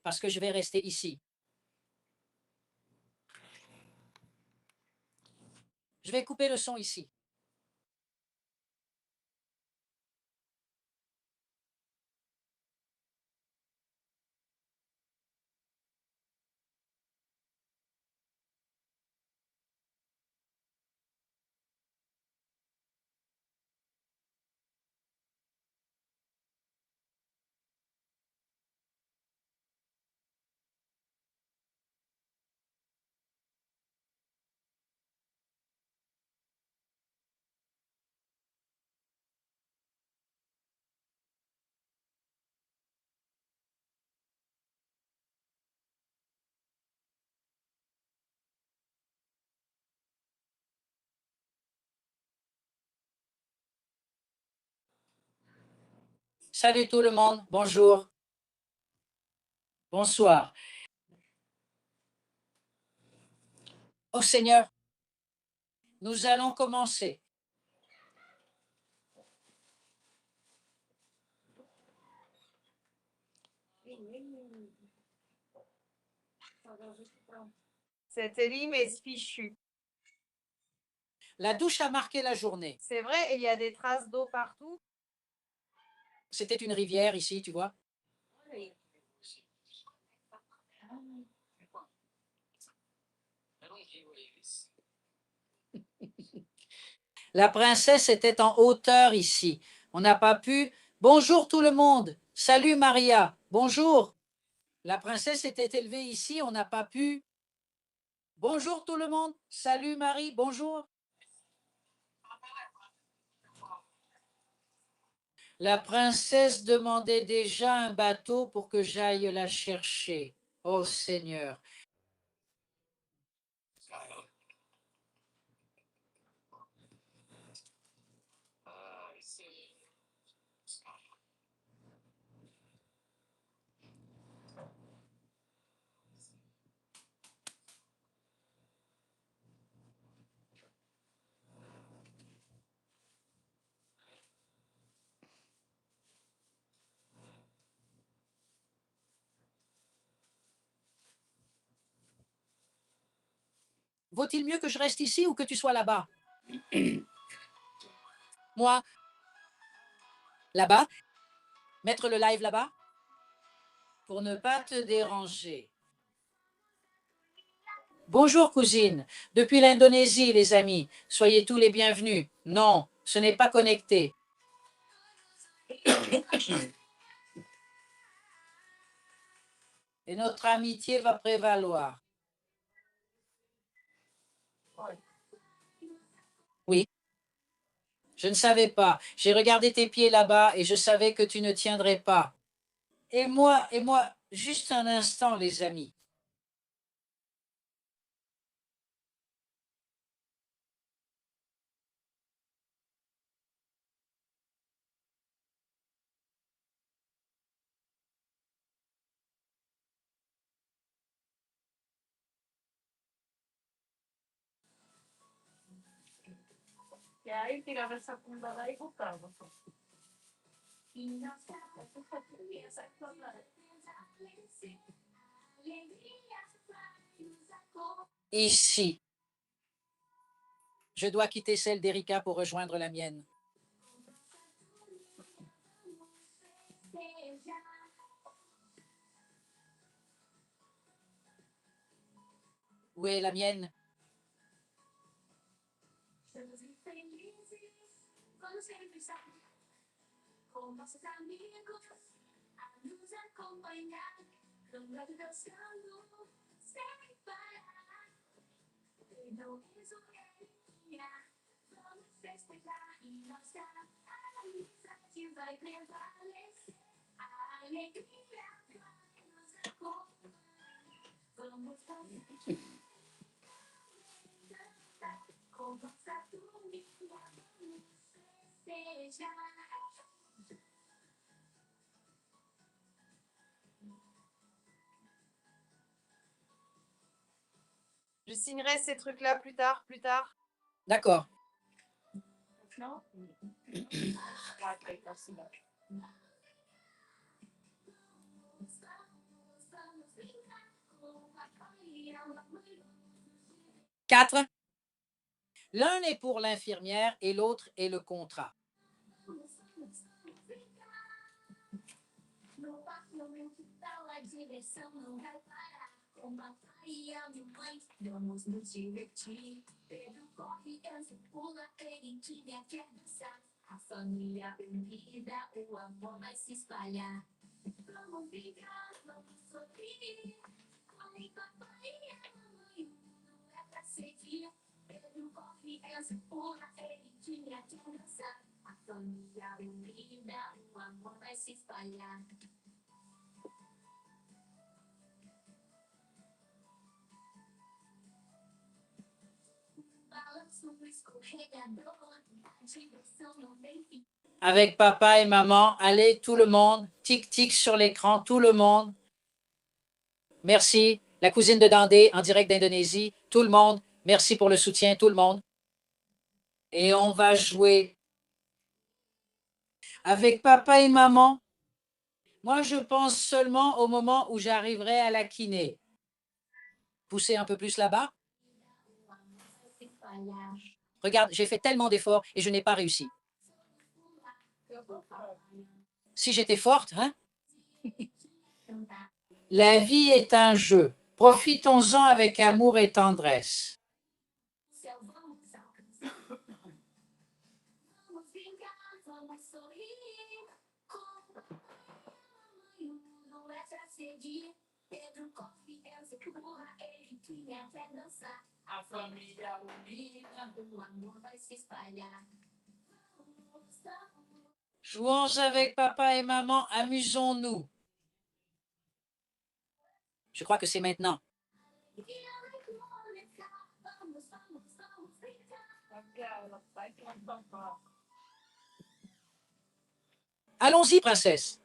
parce que je vais rester ici. Je vais couper le son ici. Salut tout le monde, bonjour, bonsoir. Oh Seigneur, nous allons commencer. C'était rime et fichu. La douche a marqué la journée. C'est vrai, et il y a des traces d'eau partout. C'était une rivière ici, tu vois. La princesse était en hauteur ici. On n'a pas pu. Bonjour tout le monde. Salut Maria. Bonjour. La princesse était élevée ici. On n'a pas pu. Bonjour tout le monde. Salut Marie. Bonjour. La princesse demandait déjà un bateau pour que j'aille la chercher. Oh Seigneur. Vaut-il mieux que je reste ici ou que tu sois là-bas? Moi, là-bas? Mettre le live là-bas? Pour ne pas te déranger. Bonjour cousine, depuis l'Indonésie les amis, soyez tous les bienvenus. Non, ce n'est pas connecté. Et notre amitié va prévaloir. Oui, je ne savais pas. J'ai regardé tes pieds là-bas et je savais que tu ne tiendrais pas. Et moi, juste un instant les amis. E aí tirava essa bunda lá e botava. Ici. Je dois quitter celle d'Erika pour rejoindre la mienne. Où est la mienne? Je signerai ces trucs-là plus tard, plus tard. D'accord. Non. 4. L'un est pour l'infirmière et l'autre est le contrat. A família unida, o amor vai se espalhar. Vamos brincar, vamos sorrir. Mãe, papai e a mamãe, não é pra seguir. Pedro corre, Enzo pula, ele tinha que dançar. A família unida, o amor vai se espalhar. Balanço no escorregador, a diversão não tem fim. Avec papa et maman, allez tout le monde, tic-tic sur l'écran, tout le monde. Merci, la cousine de Dandé en direct d'Indonésie, tout le monde, merci pour le soutien, tout le monde. Et on va jouer avec papa et maman. Moi, je pense seulement au moment où j'arriverai à la kiné. Poussez un peu plus là-bas. Regarde, j'ai fait tellement d'efforts et je n'ai pas réussi. Si j'étais forte, hein? La vie est un jeu. Profitons-en avec amour et tendresse. A família unida, o amor vai se espalhar. Jouons avec papa et maman, amusons-nous. Je crois que c'est maintenant. Allons-y, princesse.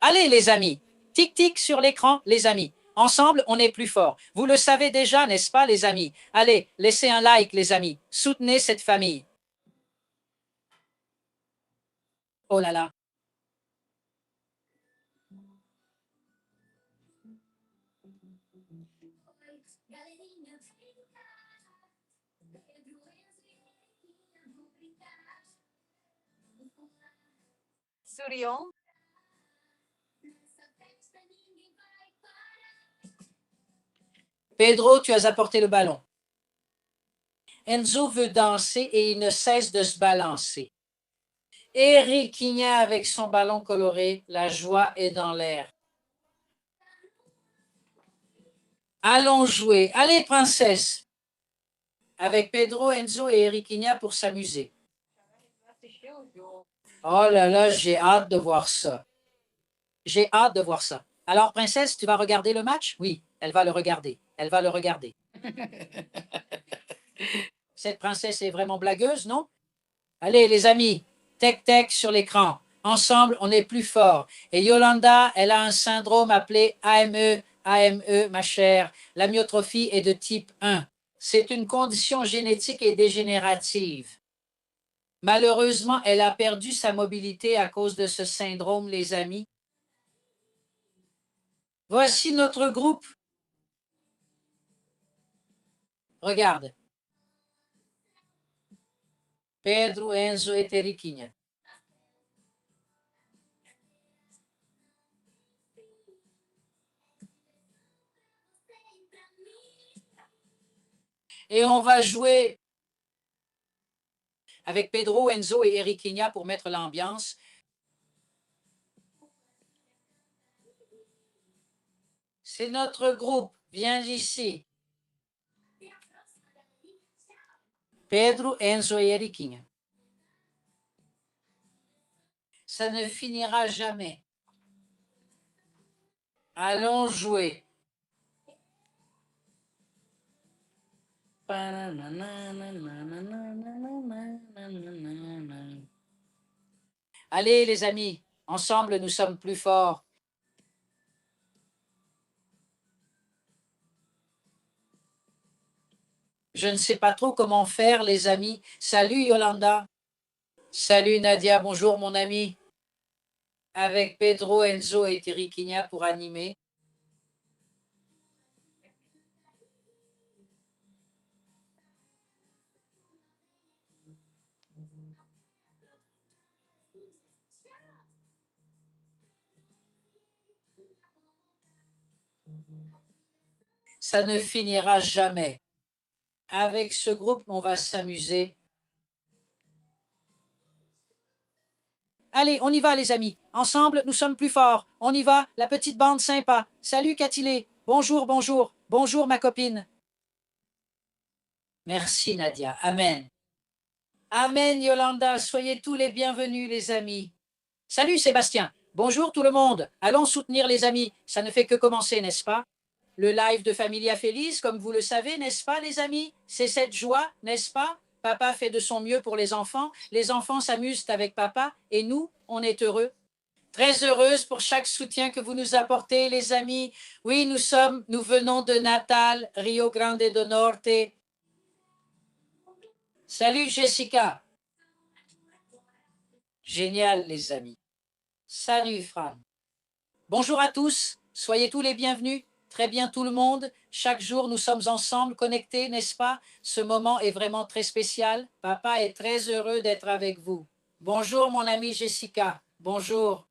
Allez, les amis. Tic-tic sur l'écran, les amis. Ensemble, on est plus fort. Vous le savez déjà, n'est-ce pas, les amis? Allez, laissez un like, les amis. Soutenez cette famille. Oh là là. Surion. Pedro, tu as apporté le ballon. Enzo veut danser et il ne cesse de se balancer. Eriquinha avec son ballon coloré, la joie est dans l'air. Allons jouer. Allez, princesse. Avec Pedro, Enzo et Eriquinha pour s'amuser. Oh là là, j'ai hâte de voir ça. J'ai hâte de voir ça. Alors, princesse, tu vas regarder le match? Oui, elle va le regarder. Elle va le regarder. Cette princesse est vraiment blagueuse, non? Allez, les amis, tec-tec sur l'écran. Ensemble, on est plus fort. Et Yolanda, elle a un syndrome appelé AME. AME, ma chère. La myotrophie est de type 1. C'est une condition génétique et dégénérative. Malheureusement, elle a perdu sa mobilité à cause de ce syndrome, les amis. Voici notre groupe. Regarde. Pedro, Enzo et Teriquinha. Et on va jouer avec Pedro, Enzo et Eriquinha pour mettre l'ambiance. C'est notre groupe. Viens ici. Pedro, Enzo et Eriquinha. Ça ne finira jamais. Allons jouer. Allez, les amis, ensemble, nous sommes plus forts. Je ne sais pas trop comment faire, les amis. Salut, Yolanda. Salut, Nadia. Bonjour, mon ami. Avec Pedro, Enzo et Teriquinha pour animer. Ça ne finira jamais. Avec ce groupe, on va s'amuser. Allez, on y va, les amis. Ensemble, nous sommes plus forts. On y va, la petite bande sympa. Salut, Katilé. Bonjour, bonjour. Bonjour, ma copine. Merci, Nadia. Amen. Amen, Yolanda. Soyez tous les bienvenus, les amis. Salut, Sébastien. Bonjour, tout le monde. Allons soutenir les amis. Ça ne fait que commencer, n'est-ce pas? Le live de Familia Feliz, comme vous le savez, n'est-ce pas, les amis? C'est cette joie, n'est-ce pas? Papa fait de son mieux pour les enfants s'amusent avec papa, et nous, on est heureux. Très heureuse pour chaque soutien que vous nous apportez, les amis. Oui, nous venons de Natal, Rio Grande do Norte. Salut, Jessica. Génial, les amis. Salut, Fran. Bonjour à tous. Soyez tous les bienvenus. Très bien, tout le monde. Chaque jour, nous sommes ensemble, connectés, n'est-ce pas? Ce moment est vraiment très spécial. Papa est très heureux d'être avec vous. Bonjour, mon amie Jessica. Bonjour.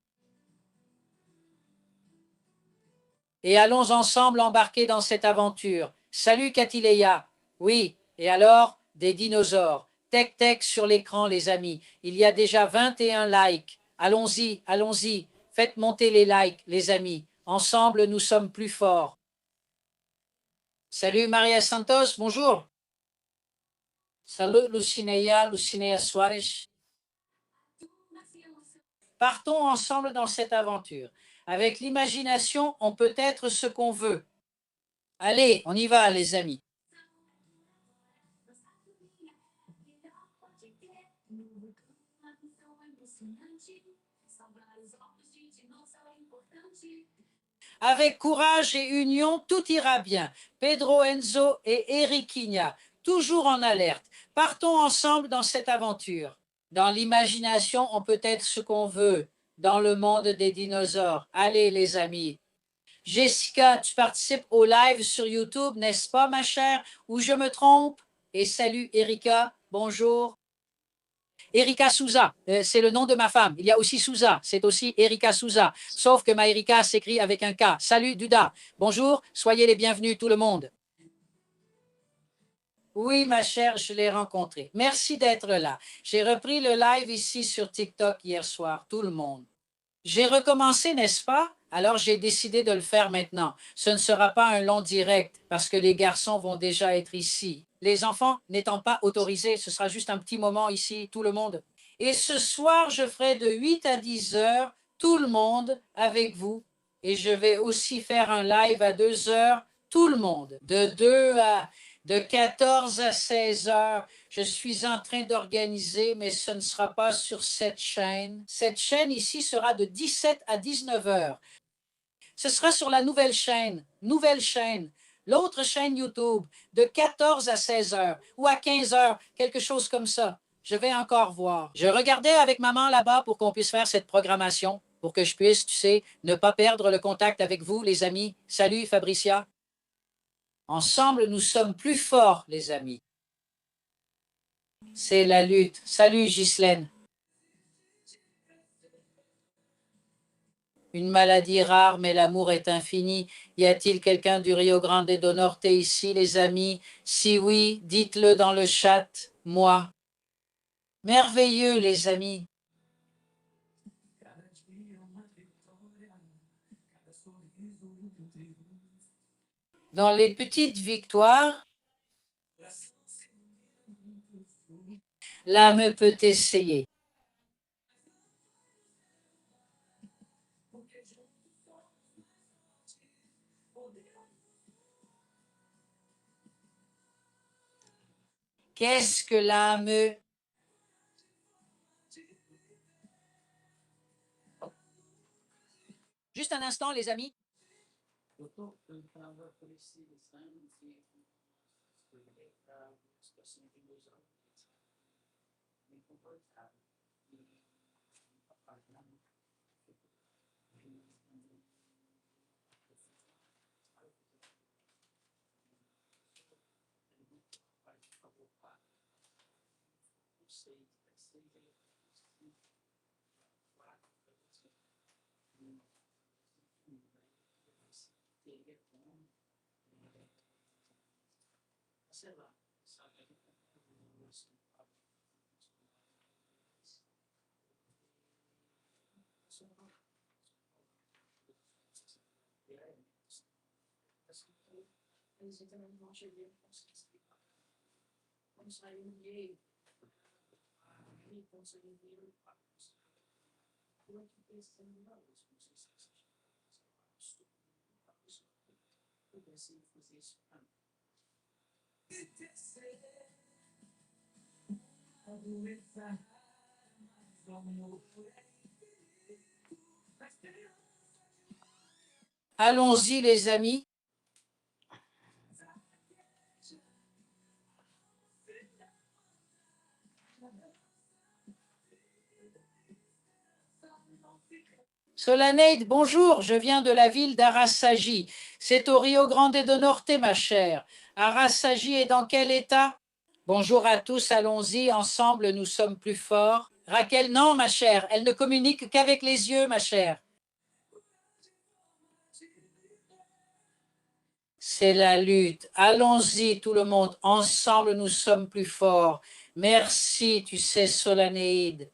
Et allons ensemble embarquer dans cette aventure. Salut Katileya. Oui, et alors, des dinosaures. Tech sur l'écran, les amis. Il y a déjà 21 likes. Allons-y, allons-y. Faites monter les likes, les amis. Ensemble, nous sommes plus forts. Salut Maria Santos, bonjour. Salut Lucinea Suarez. Partons ensemble dans cette aventure. Avec l'imagination, on peut être ce qu'on veut. Allez, on y va, les amis. Avec courage et union, tout ira bien. Pedro Enzo et Eriquinha, toujours en alerte. Partons ensemble dans cette aventure. Dans l'imagination, on peut être ce qu'on veut. Dans le monde des dinosaures. Allez, les amis. Jessica, tu participes au live sur YouTube, n'est-ce pas, ma chère? Ou je me trompe? Et salut, Erika. Bonjour. Erika Souza, c'est le nom de ma femme. Il y a aussi Souza, c'est aussi Erika Souza. Sauf que ma Erika s'écrit avec un K. Salut Duda. Bonjour, soyez les bienvenus tout le monde. Oui, ma chère, je l'ai rencontré. Merci d'être là. J'ai repris le live ici sur TikTok hier soir, tout le monde. J'ai recommencé, n'est-ce pas? Alors j'ai décidé de le faire maintenant. Ce ne sera pas un long direct parce que les garçons vont déjà être ici. Les enfants n'étant pas autorisés, ce sera juste un petit moment ici, tout le monde. Et ce soir, je ferai de 8 à 10 heures, tout le monde avec vous. Et je vais aussi faire un live à 2 heures, tout le monde. De 14 à 16 heures. Je suis en train d'organiser, mais ce ne sera pas sur cette chaîne. Cette chaîne ici sera de 17 à 19 heures. Ce sera sur la nouvelle chaîne. Nouvelle chaîne. L'autre chaîne YouTube, de 14 à 16 heures ou à 15 heures, quelque chose comme ça. Je vais encore voir. Je regardais avec maman là-bas pour qu'on puisse faire cette programmation, pour que je puisse, tu sais, ne pas perdre le contact avec vous, les amis. Salut, Fabricia. Ensemble, nous sommes plus forts, les amis. C'est la lutte. Salut, Ghislaine. Une maladie rare, mais l'amour est infini. Y a-t-il quelqu'un du Rio Grande do Norte ici, les amis? Si oui, dites-le dans le chat. Moi. Merveilleux, les amis. Dans les petites victoires, l'âme peut essayer. Qu'est-ce que l'âme? Juste un instant, les amis. Allons-y, les amis. Solaneide, bonjour, je viens de la ville d'Arasagi. C'est au Rio Grande do Norte, ma chère. Arasagi est dans quel état? Bonjour à tous, allons-y, ensemble nous sommes plus forts. Raquel, non, ma chère, elle ne communique qu'avec les yeux, ma chère. C'est la lutte. Allons-y, tout le monde, ensemble nous sommes plus forts. Merci, tu sais, Solaneide.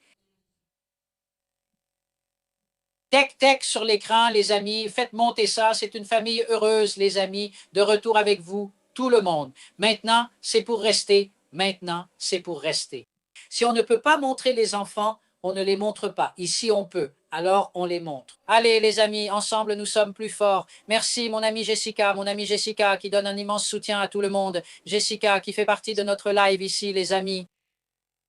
Tech sur l'écran, les amis. Faites monter ça. C'est une famille heureuse, les amis. De retour avec vous, tout le monde. Maintenant, c'est pour rester. Maintenant, c'est pour rester. Si on ne peut pas montrer les enfants, on ne les montre pas. Ici, on peut. Alors, on les montre. Allez, les amis, ensemble, nous sommes plus forts. Merci, mon amie Jessica, qui donne un immense soutien à tout le monde. Jessica, qui fait partie de notre live ici, les amis.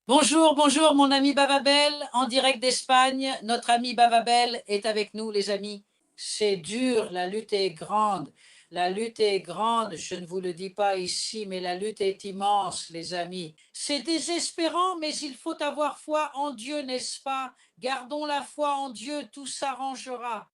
Bonjour, bonjour, mon ami Bababel, en direct d'Espagne. Notre ami Bababel est avec nous, les amis. C'est dur, la lutte est grande. La lutte est grande, je ne vous le dis pas ici, mais la lutte est immense, les amis. C'est désespérant, mais il faut avoir foi en Dieu, n'est-ce pas? Gardons la foi en Dieu, tout s'arrangera.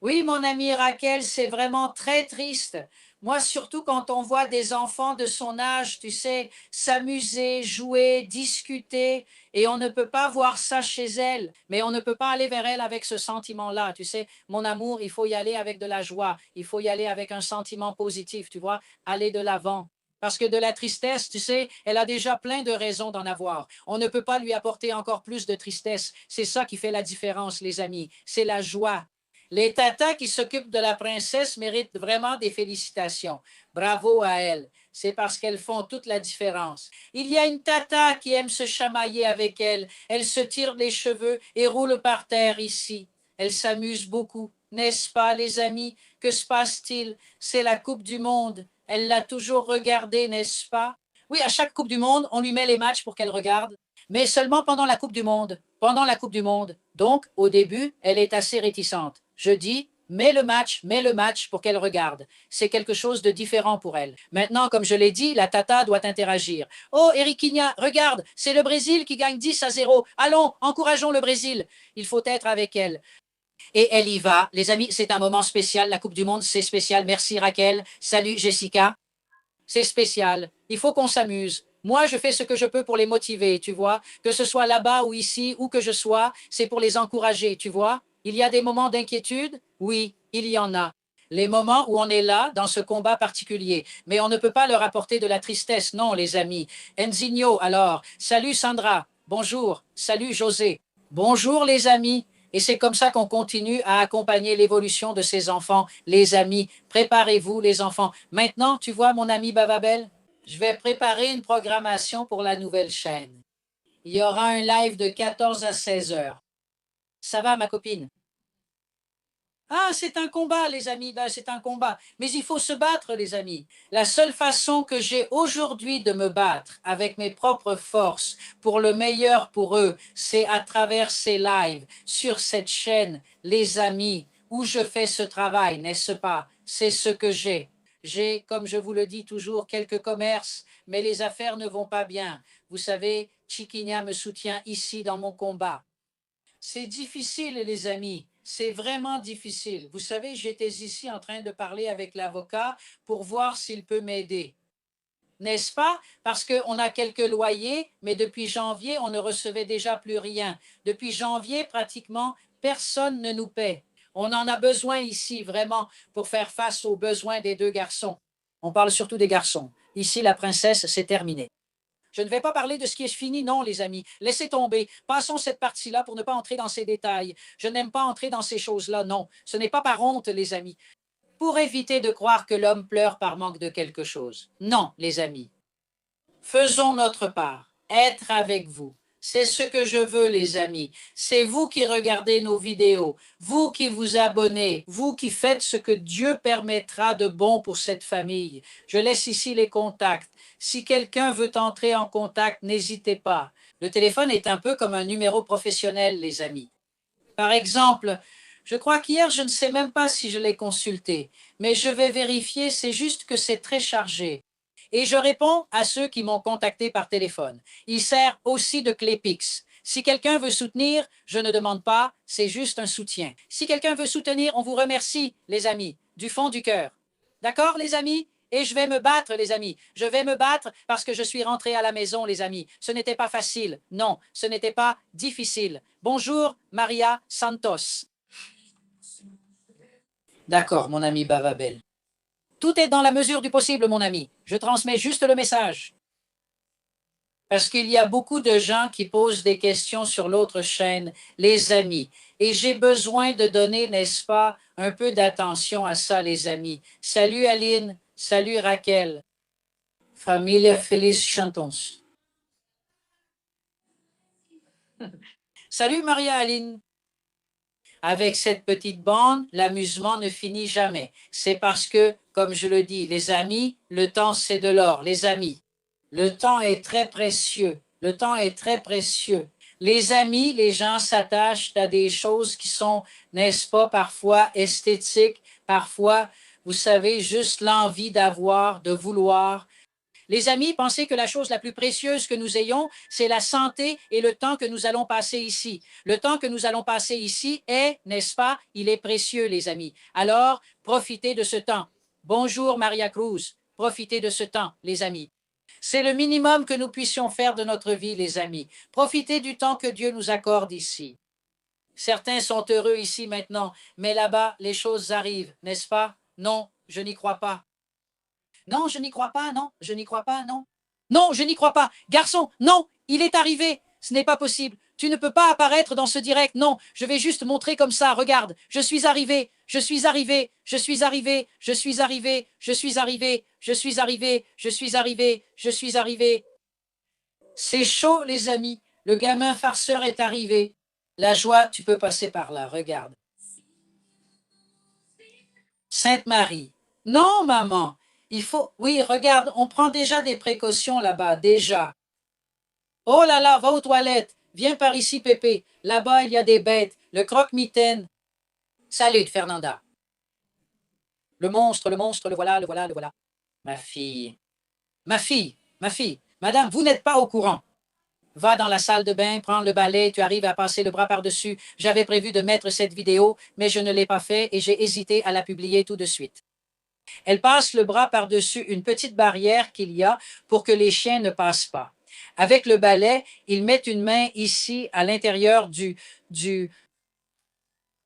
Oui, mon amie Raquel, c'est vraiment très triste. Moi, surtout quand on voit des enfants de son âge, tu sais, s'amuser, jouer, discuter, et on ne peut pas voir ça chez elle, mais on ne peut pas aller vers elle avec ce sentiment-là, tu sais. Mon amour, il faut y aller avec de la joie, il faut y aller avec un sentiment positif, tu vois, aller de l'avant. Parce que de la tristesse, tu sais, elle a déjà plein de raisons d'en avoir. On ne peut pas lui apporter encore plus de tristesse. C'est ça qui fait la différence, les amis. C'est la joie. Les tatas qui s'occupent de la princesse méritent vraiment des félicitations. Bravo à elles. C'est parce qu'elles font toute la différence. Il y a une tata qui aime se chamailler avec elle. Elle se tire les cheveux et roule par terre ici. Elle s'amuse beaucoup. N'est-ce pas, les amis? Que se passe-t-il? C'est la Coupe du Monde. Elle l'a toujours regardée, n'est-ce pas? Oui, à chaque Coupe du Monde, on lui met les matchs pour qu'elle regarde, mais seulement pendant la Coupe du Monde. Pendant la Coupe du Monde. Donc, au début, elle est assez réticente. Je dis, mets le match pour qu'elle regarde. C'est quelque chose de différent pour elle. Maintenant, comme je l'ai dit, la tata doit interagir. Oh, Eriquinha, regarde, c'est le Brésil qui gagne 10-0. Allons, encourageons le Brésil. Il faut être avec elle. Et elle y va. Les amis, c'est un moment spécial. La Coupe du Monde, c'est spécial. Merci Raquel. Salut Jessica. C'est spécial. Il faut qu'on s'amuse. Moi, je fais ce que je peux pour les motiver, tu vois. Que ce soit là-bas ou ici, où que je sois, c'est pour les encourager, tu vois. Il y a des moments d'inquiétude? Oui, il y en a. Les moments où on est là, dans ce combat particulier. Mais on ne peut pas leur apporter de la tristesse, non, les amis. Enzigno, alors. Salut Sandra. Bonjour. Salut José. Bonjour les amis. Et c'est comme ça qu'on continue à accompagner l'évolution de ces enfants, les amis. Préparez-vous, les enfants. Maintenant, tu vois, mon ami Bababel, je vais préparer une programmation pour la nouvelle chaîne. Il y aura un live de 14 à 16 heures. Ça va, ma copine? Ah, c'est un combat, les amis, ben, c'est un combat. Mais il faut se battre, les amis. La seule façon que j'ai aujourd'hui de me battre avec mes propres forces pour le meilleur pour eux, c'est à travers ces lives, sur cette chaîne, les amis, où je fais ce travail, n'est-ce pas? C'est ce que j'ai. J'ai, comme je vous le dis toujours, quelques commerces, mais les affaires ne vont pas bien. Vous savez, Chiquinha me soutient ici dans mon combat. C'est difficile, les amis. C'est vraiment difficile. Vous savez, j'étais ici en train de parler avec l'avocat pour voir s'il peut m'aider. n'est-ce pas? Parce qu'on a quelques loyers, mais depuis janvier, on ne recevait déjà plus rien. Depuis janvier, pratiquement, personne ne nous paie. On en a besoin ici, vraiment, pour faire face aux besoins des deux garçons. On parle surtout des garçons. Ici, la princesse, c'est terminé. Je ne vais pas parler de ce qui est fini, non, les amis. Laissez tomber. Passons cette partie-là pour ne pas entrer dans ces détails. Je n'aime pas entrer dans ces choses-là, non. Ce n'est pas par honte, les amis. Pour éviter de croire que l'homme pleure par manque de quelque chose. Non, les amis. Faisons notre part. Être avec vous. C'est ce que je veux, les amis. C'est vous qui regardez nos vidéos, vous qui vous abonnez, vous qui faites ce que Dieu permettra de bon pour cette famille. Je laisse ici les contacts. Si quelqu'un veut entrer en contact, n'hésitez pas. Le téléphone est un peu comme un numéro professionnel, les amis. Par exemple, je crois qu'hier, je ne sais même pas si je l'ai consulté, mais je vais vérifier, c'est juste que c'est très chargé. Et je réponds à ceux qui m'ont contacté par téléphone. Il sert aussi de clé Pix. Si quelqu'un veut soutenir, je ne demande pas, c'est juste un soutien. Si quelqu'un veut soutenir, on vous remercie, les amis, du fond du cœur. D'accord, les amis? Et je vais me battre, les amis. Je vais me battre parce que je suis rentré à la maison, les amis. Ce n'était pas facile. Non, ce n'était pas difficile. Bonjour, Maria Santos. D'accord, mon ami Bavabel. Tout est dans la mesure du possible, mon ami. Je transmets juste le message. Parce qu'il y a beaucoup de gens qui posent des questions sur l'autre chaîne, les amis. Et j'ai besoin de donner, n'est-ce pas, un peu d'attention à ça, les amis. Salut Aline, salut Raquel. Familia Feliz Chantons. Salut Maria Aline. Avec cette petite bande, l'amusement ne finit jamais. C'est parce que, comme je le dis, les amis, le temps c'est de l'or, les amis. Le temps est très précieux. Le temps est très précieux. Les amis, les gens s'attachent à des choses qui sont, n'est-ce pas, parfois esthétiques, parfois, vous savez, juste l'envie d'avoir, de vouloir. Les amis, pensez que la chose la plus précieuse que nous ayons, c'est la santé et le temps que nous allons passer ici. Le temps que nous allons passer ici est, n'est-ce pas, il est précieux, les amis. Alors, profitez de ce temps. Bonjour, Maria Cruz. Profitez de ce temps, les amis. C'est le minimum que nous puissions faire de notre vie, les amis. Profitez du temps que Dieu nous accorde ici. Certains sont heureux ici maintenant, mais là-bas, les choses arrivent, n'est-ce pas? Non, je n'y crois pas. Non, je n'y crois pas, non, je n'y crois pas, non. Non, je n'y crois pas. Garçon, non, il est arrivé. Ce n'est pas possible. Tu ne peux pas apparaître dans ce direct. Non, je vais juste montrer comme ça. Regarde, je suis arrivé, je suis arrivé, je suis arrivé, je suis arrivé, je suis arrivé, je suis arrivé, je suis arrivé, je suis arrivé. C'est chaud, les amis. Le gamin farceur est arrivé. La joie, tu peux passer par là, regarde. Sainte Marie. Non, maman. Il faut. Oui, regarde, on prend déjà des précautions là-bas, déjà. Oh là là, va aux toilettes. Viens par ici, Pépé. Là-bas, il y a des bêtes. Le croque-mitaine. Salut, Fernanda. Le monstre, le voilà, le voilà, le voilà. Ma fille. Ma fille, ma fille. Madame, vous n'êtes pas au courant. Va dans la salle de bain, prends le balai, tu arrives à passer le bras par-dessus. J'avais prévu de mettre cette vidéo, mais je ne l'ai pas fait et j'ai hésité à la publier tout de suite. Elle passe le bras par-dessus une petite barrière qu'il y a pour que les chiens ne passent pas. Avec le balai, il met une main ici à l'intérieur de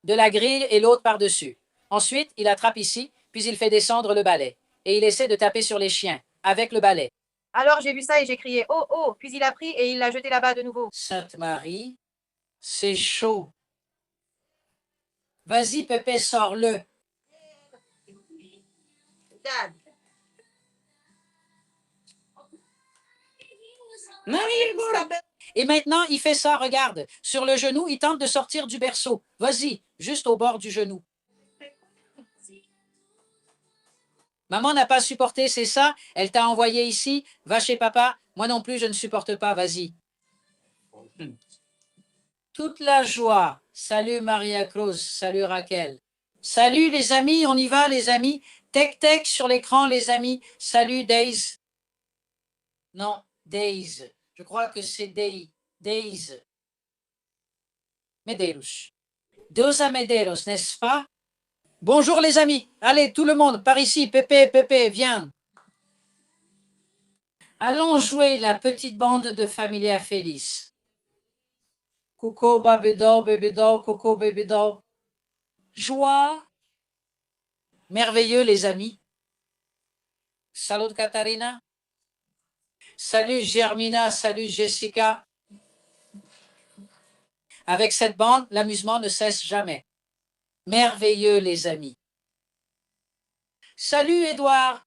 la grille et l'autre par-dessus. Ensuite, il attrape ici, puis il fait descendre le balai. Et il essaie de taper sur les chiens avec le balai. Alors j'ai vu ça et j'ai crié oh oh, puis il a pris et il l'a jeté là-bas de nouveau. Sainte Marie, c'est chaud. Vas-y, Pépé, sors-le. Dad, Et maintenant, il fait ça, regarde. Sur le genou, il tente de sortir du berceau. Vas-y, juste au bord du genou. Maman n'a pas supporté, c'est ça? Elle t'a envoyé ici? Va chez papa? Moi non plus, je ne supporte pas, vas-y. Toute la joie. Salut Maria Cruz, salut Raquel. Salut les amis, on y va les amis. Tech sur l'écran les amis. Salut Days. Non, Days. Je crois que c'est Day. Days. Medeiros. Dos Medeiros, n'est-ce pas? Bonjour les amis. Allez, tout le monde, par ici. Pépé, Pépé, viens. Allons jouer la petite bande de Familia Feliz. Coco, babédo, coco, babédo. Joie. Merveilleux, les amis. Salut, Katharina. Salut, Germina. Salut, Jessica. Avec cette bande, l'amusement ne cesse jamais. Merveilleux, les amis. Salut, Edouard.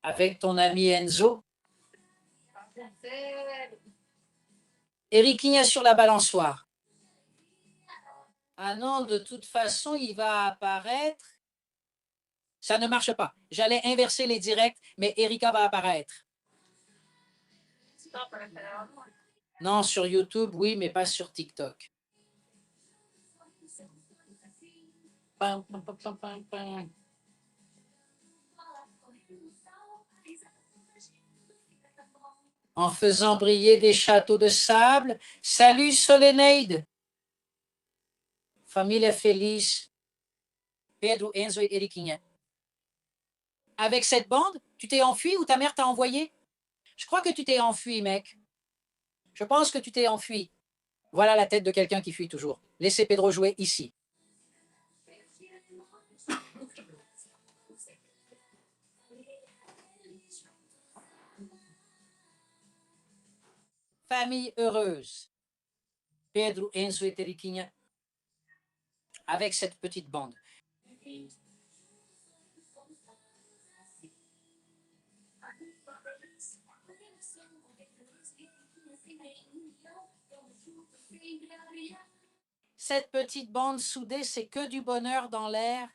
Avec ton ami Enzo. Eriquinha sur la balançoire. Ah non, de toute façon, il va apparaître. Ça ne marche pas. J'allais inverser les directs, mais Erika va apparaître. Non, sur YouTube, oui, mais pas sur TikTok. Pam, pam, pam, pam, pam, pam. En faisant briller des châteaux de sable. Salut Soleneide. Família Feliz. Pedro, Enzo et Eriquinha. Avec cette bande, tu t'es enfui ou ta mère t'a envoyé? Je crois que tu t'es enfui, mec. Je pense que tu t'es enfui. Voilà la tête de quelqu'un qui fuit toujours. Laissez Pedro jouer ici. Famille heureuse. Pedro, Enzo et Eriquinha. Avec cette petite bande. Cette petite bande soudée, c'est que du bonheur dans l'air.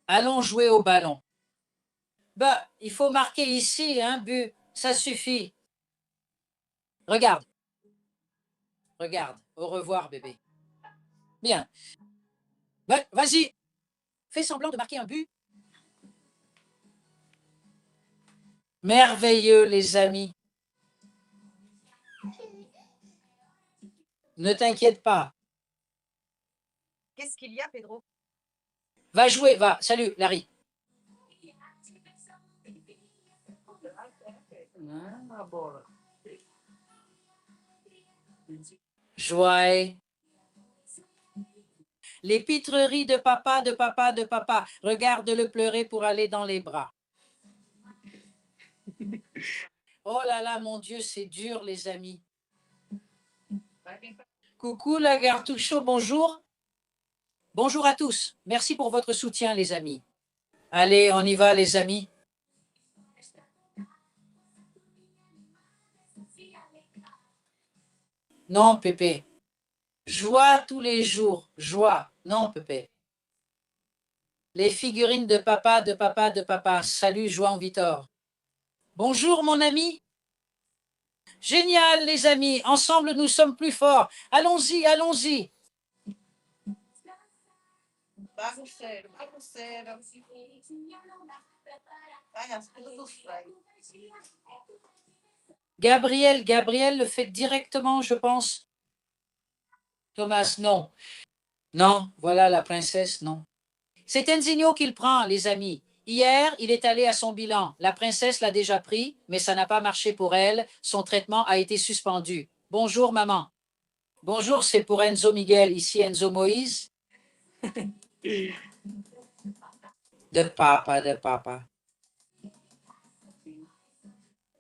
Allons jouer au ballon. Bah, il faut marquer ici un but. Ça suffit. Regarde. Regarde. Au revoir, bébé. Bien. Bah, vas-y. Fais semblant de marquer un but. Merveilleux, les amis. Ne t'inquiète pas. Qu'est-ce qu'il y a, Pedro? Va jouer, va. Salut, Larry. Joie. Les pitreries de papa, de papa, de papa. Regarde-le pleurer pour aller dans les bras. Oh là là, mon Dieu, c'est dur, les amis. Coucou, la Gartucho, bonjour. Bonjour à tous. Merci pour votre soutien, les amis. Allez, on y va, les amis. Non, Pépé. Joie tous les jours. Joie. Non, Pépé. Les figurines de papa, de papa, de papa. Salut, Joan Vitor. Bonjour, mon ami. Génial, les amis. Ensemble, nous sommes plus forts. Allons-y, allons-y. Bagunceiro, bagunceiro. Ai, as coisas do céu. Gabriel le fait directement, je pense. Thomas, non. Non, voilà la princesse, non. C'est Enzinho qui le prend, les amis. Hier, il est allé à son bilan. La princesse l'a déjà pris, mais ça n'a pas marché pour elle. Son traitement a été suspendu. Bonjour, maman. Bonjour, c'est pour Enzo Miguel. Ici, Enzo Moïse. De papa, de papa.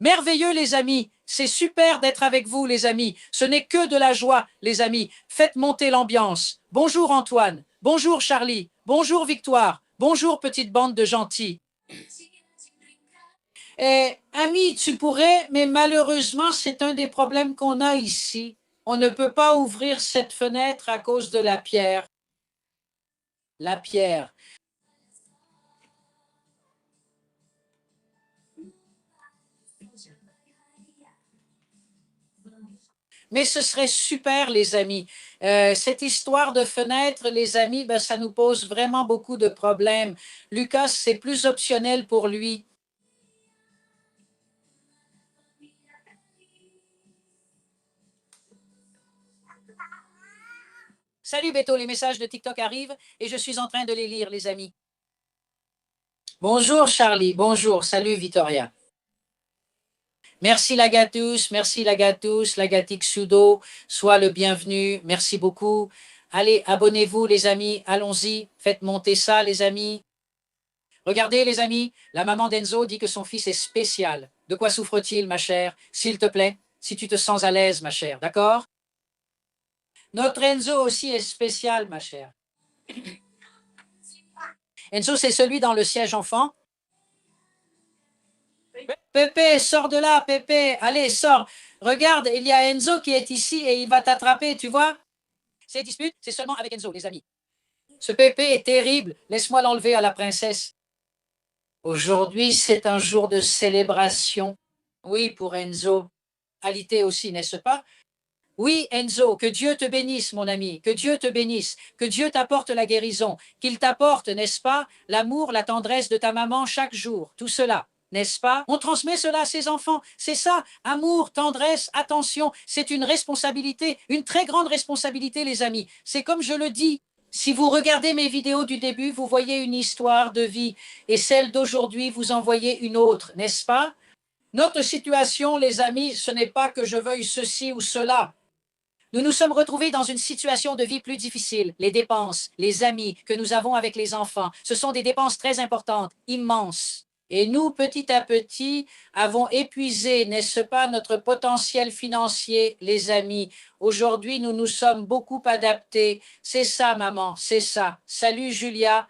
Merveilleux, les amis. C'est super d'être avec vous, les amis. Ce n'est que de la joie, les amis. Faites monter l'ambiance. Bonjour, Antoine. Bonjour, Charlie. Bonjour, Victoire. Bonjour, petite bande de gentils. Ami, tu pourrais, mais malheureusement, c'est un des problèmes qu'on a ici. On ne peut pas ouvrir cette fenêtre à cause de la pierre. La pierre. Mais ce serait super, les amis. Cette histoire de fenêtre, les amis, ben, ça nous pose vraiment beaucoup de problèmes. Lucas, c'est plus optionnel pour lui. Salut Beto, les messages de TikTok arrivent et je suis en train de les lire, les amis. Bonjour Charlie, bonjour, salut Victoria. Merci merci Lagatik Sudo, sois le bienvenu, merci beaucoup. Allez, abonnez-vous les amis, allons-y, faites monter ça les amis. Regardez les amis, la maman d'Enzo dit que son fils est spécial. De quoi souffre-t-il ma chère? S'il te plaît, si tu te sens à l'aise ma chère, d'accord? Notre Enzo aussi est spécial ma chère. Enzo, c'est celui dans le siège enfant. Pépé, sors de là, Pépé. Allez, sors. Regarde, il y a Enzo qui est ici et il va t'attraper, tu vois? Ces disputes, c'est seulement avec Enzo, les amis. Ce Pépé est terrible. Laisse-moi l'enlever à la princesse. Aujourd'hui, c'est un jour de célébration. Oui, pour Enzo. Alité aussi, n'est-ce pas? Oui, Enzo, que Dieu te bénisse, mon ami, que Dieu te bénisse, que Dieu t'apporte la guérison, qu'il t'apporte, n'est-ce pas, l'amour, la tendresse de ta maman chaque jour, tout cela, n'est-ce pas? On transmet cela à ses enfants, c'est ça, amour, tendresse, attention, c'est une responsabilité, une très grande responsabilité, les amis. C'est comme je le dis, si vous regardez mes vidéos du début, vous voyez une histoire de vie, et celle d'aujourd'hui, vous en voyez une autre, n'est-ce pas? Notre situation, les amis, ce n'est pas que je veuille ceci ou cela. Nous nous sommes retrouvés dans une situation de vie plus difficile. Les dépenses, les amis que nous avons avec les enfants, ce sont des dépenses très importantes, immenses. Et nous, petit à petit, avons épuisé, n'est-ce pas, notre potentiel financier, les amis. Aujourd'hui, nous nous sommes beaucoup adaptés. C'est ça, maman, c'est ça. Salut, Julia.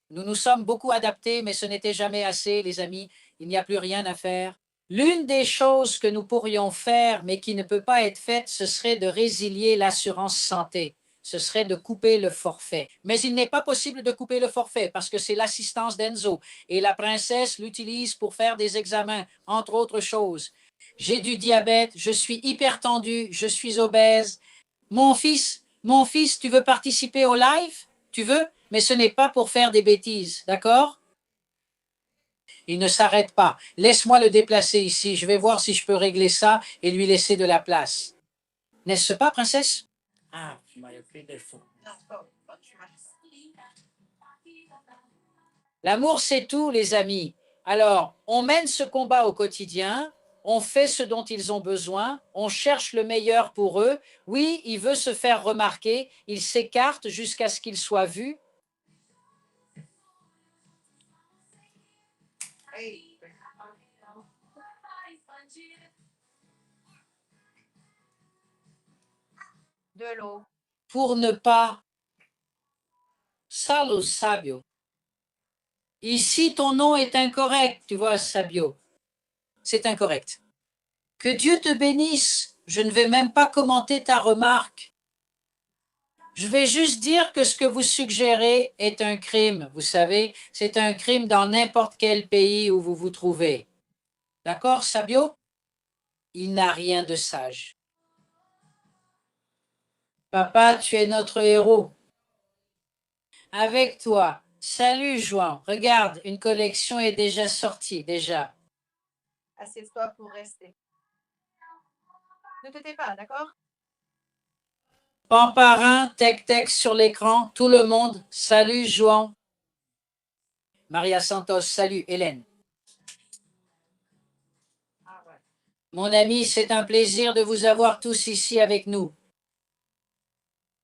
Nous nous sommes beaucoup adaptés, mais ce n'était jamais assez, les amis. Il n'y a plus rien à faire. L'une des choses que nous pourrions faire, mais qui ne peut pas être faite, ce serait de résilier l'assurance santé. Ce serait de couper le forfait. Mais il n'est pas possible de couper le forfait parce que c'est l'assistance d'Enzo. Et la princesse l'utilise pour faire des examens, entre autres choses. J'ai du diabète, je suis hypertendu, je suis obèse. Mon fils, tu veux participer au live? Tu veux? Mais ce n'est pas pour faire des bêtises, d'accord? Il ne s'arrête pas. Laisse-moi le déplacer ici. Je vais voir si je peux régler ça et lui laisser de la place. N'est-ce pas, princesse? Ah, tu m'as pris des faux. L'amour, c'est tout, les amis. Alors, on mène ce combat au quotidien, on fait ce dont ils ont besoin, on cherche le meilleur pour eux. Oui, il veut se faire remarquer, il s'écarte jusqu'à ce qu'il soit vu. De l'eau. Pour ne pas... Salo Sabio. Ici, ton nom est incorrect, tu vois, Sabio. C'est incorrect. Que Dieu te bénisse. Je ne vais même pas commenter ta remarque. Je vais juste dire que ce que vous suggérez est un crime. Vous savez, c'est un crime dans n'importe quel pays où vous vous trouvez. D'accord, Sabio? Il n'a rien de sage. Papa, tu es notre héros. Avec toi. Salut, Juan. Regarde, une collection est déjà sortie, déjà. Assieds-toi pour rester. Ne te tais pas, d'accord? Pamparin, tec-tec sur l'écran, tout le monde. Salut, Juan. Maria Santos, salut, Hélène. Mon ami, c'est un plaisir de vous avoir tous ici avec nous.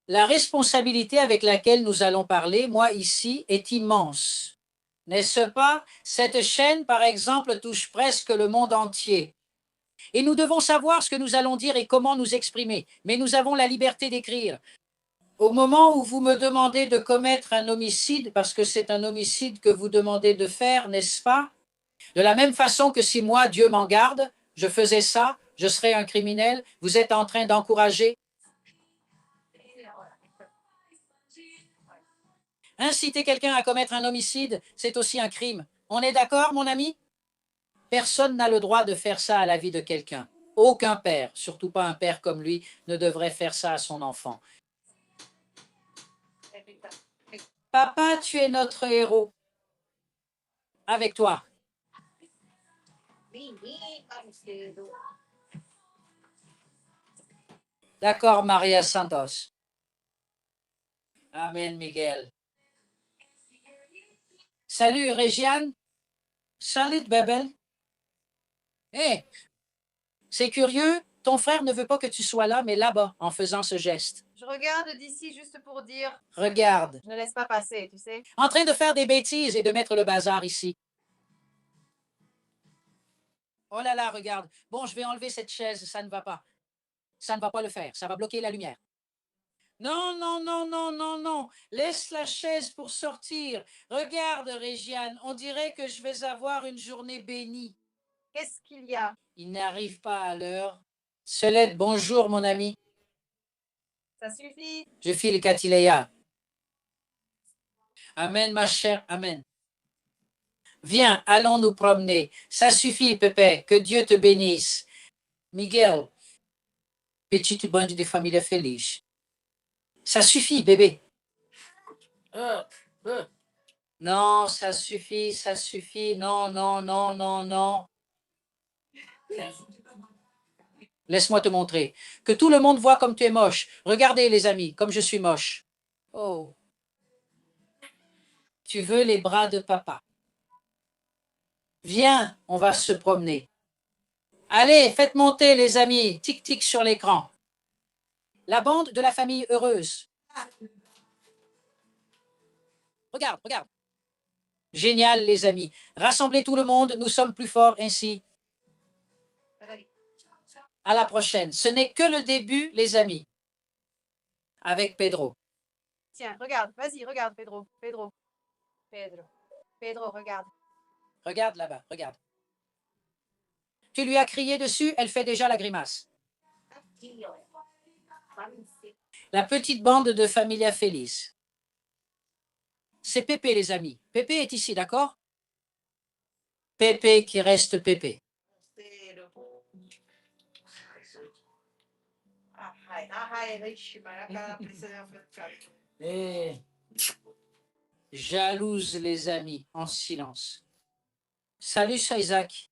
La responsabilité avec laquelle nous allons parler, moi ici, est immense. N'est-ce pas? Cette chaîne, par exemple, touche presque le monde entier. Et nous devons savoir ce que nous allons dire et comment nous exprimer. Mais nous avons la liberté d'écrire. Au moment où vous me demandez de commettre un homicide, parce que c'est un homicide que vous demandez de faire, n'est-ce pas? De la même façon que si moi, Dieu m'en garde, je faisais ça, je serais un criminel, vous êtes en train d'encourager. Inciter quelqu'un à commettre un homicide, c'est aussi un crime. On est d'accord, mon ami? Personne n'a le droit de faire ça à la vie de quelqu'un. Aucun père, surtout pas un père comme lui, ne devrait faire ça à son enfant. Papa, tu es notre héros. Avec toi. D'accord, Maria Santos. Amen, Miguel. Salut, Régiane. Salut, Bebel. Hé, c'est curieux, ton frère ne veut pas que tu sois là, mais là-bas, en faisant ce geste. Je regarde d'ici juste pour dire, Regarde, je ne laisse pas passer, tu sais. en train de faire des bêtises et de mettre le bazar ici. Oh là là, regarde. Bon, je vais enlever cette chaise, ça ne va pas. Ça ne va pas le faire, ça va bloquer la lumière. Non, non, non, non, non, non. Laisse la chaise pour sortir. Regarde, Régiane, on dirait que je vais avoir une journée bénie. Qu'est-ce qu'il y a? Il n'arrive pas à l'heure. Solette, bonjour, mon ami. Ça suffit. Je file Katileya. Amen, ma chère, amen. Viens, allons nous promener. Ça suffit, Pépé. Que Dieu te bénisse. Miguel, petite bande de famille feliz. Ça suffit, bébé. Non, ça suffit, ça suffit. Non, non, non, non, non. Laisse-moi te montrer. Que tout le monde voit comme tu es moche. Regardez, les amis, comme je suis moche. Oh. Tu veux les bras de papa. Viens, on va se promener. Allez, faites monter, les amis. Tic-tic sur l'écran. La bande de la famille heureuse. Regarde, regarde. Génial, les amis. Rassemblez tout le monde, nous sommes plus forts ainsi. À la prochaine. Ce n'est que le début, les amis. Avec Pedro. Tiens, regarde, vas-y, regarde, Pedro. Pedro. Pedro. Pedro, regarde. Regarde là-bas, regarde. Tu lui as crié dessus, elle fait déjà la grimace. La petite bande de Familia Feliz. C'est Pépé, les amis. Pépé est ici, d'accord? Pépé qui reste Pépé. Et jalouse, les amis, en silence. Salut, Isaac.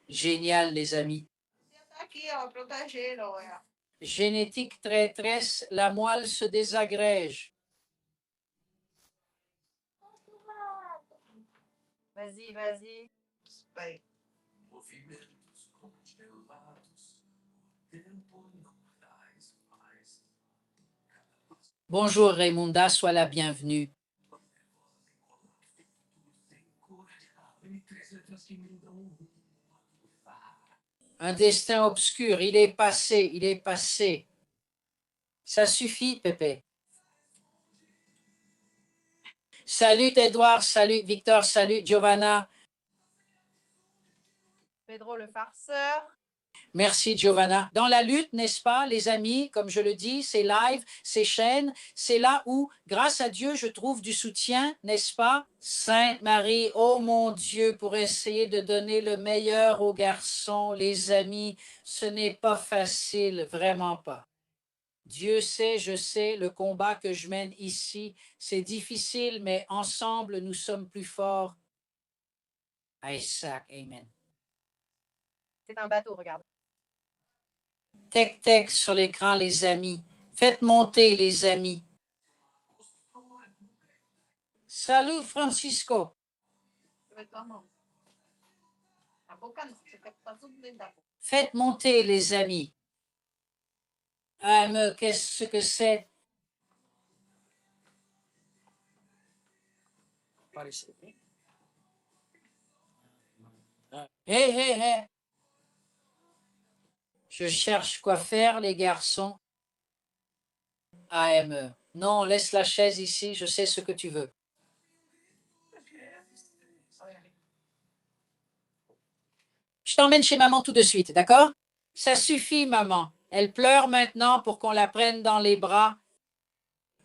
Génial, les amis. Génétique traîtresse, la moelle se désagrège. Vas-y, vas-y. Bonjour, Raymunda, sois la bienvenue. Un destin obscur, il est passé, il est passé. Ça suffit, Pépé. Salut, Edouard, salut, Victor, salut, Giovanna. Pedro le farceur. Merci, Giovanna. Dans la lutte, n'est-ce pas, les amis, comme je le dis, ces lives, ces chaînes, c'est là où, grâce à Dieu, je trouve du soutien, n'est-ce pas? Sainte Marie, oh mon Dieu, pour essayer de donner le meilleur aux garçons, les amis, ce n'est pas facile, vraiment pas. Dieu sait, je sais, le combat que je mène ici, c'est difficile, mais ensemble, nous sommes plus forts. Isaac, amen. C'est un bateau, regarde. Tec-tec sur l'écran, les amis. Faites monter, les amis. Salut, Francisco. Faites monter, les amis. Ah, mais qu'est-ce que c'est? Hé, hé, hé. Je cherche quoi faire, les garçons. AME. Non, laisse la chaise ici, je sais ce que tu veux. Je t'emmène chez maman tout de suite, d'accord? Ça suffit, maman. Elle pleure maintenant pour qu'on la prenne dans les bras.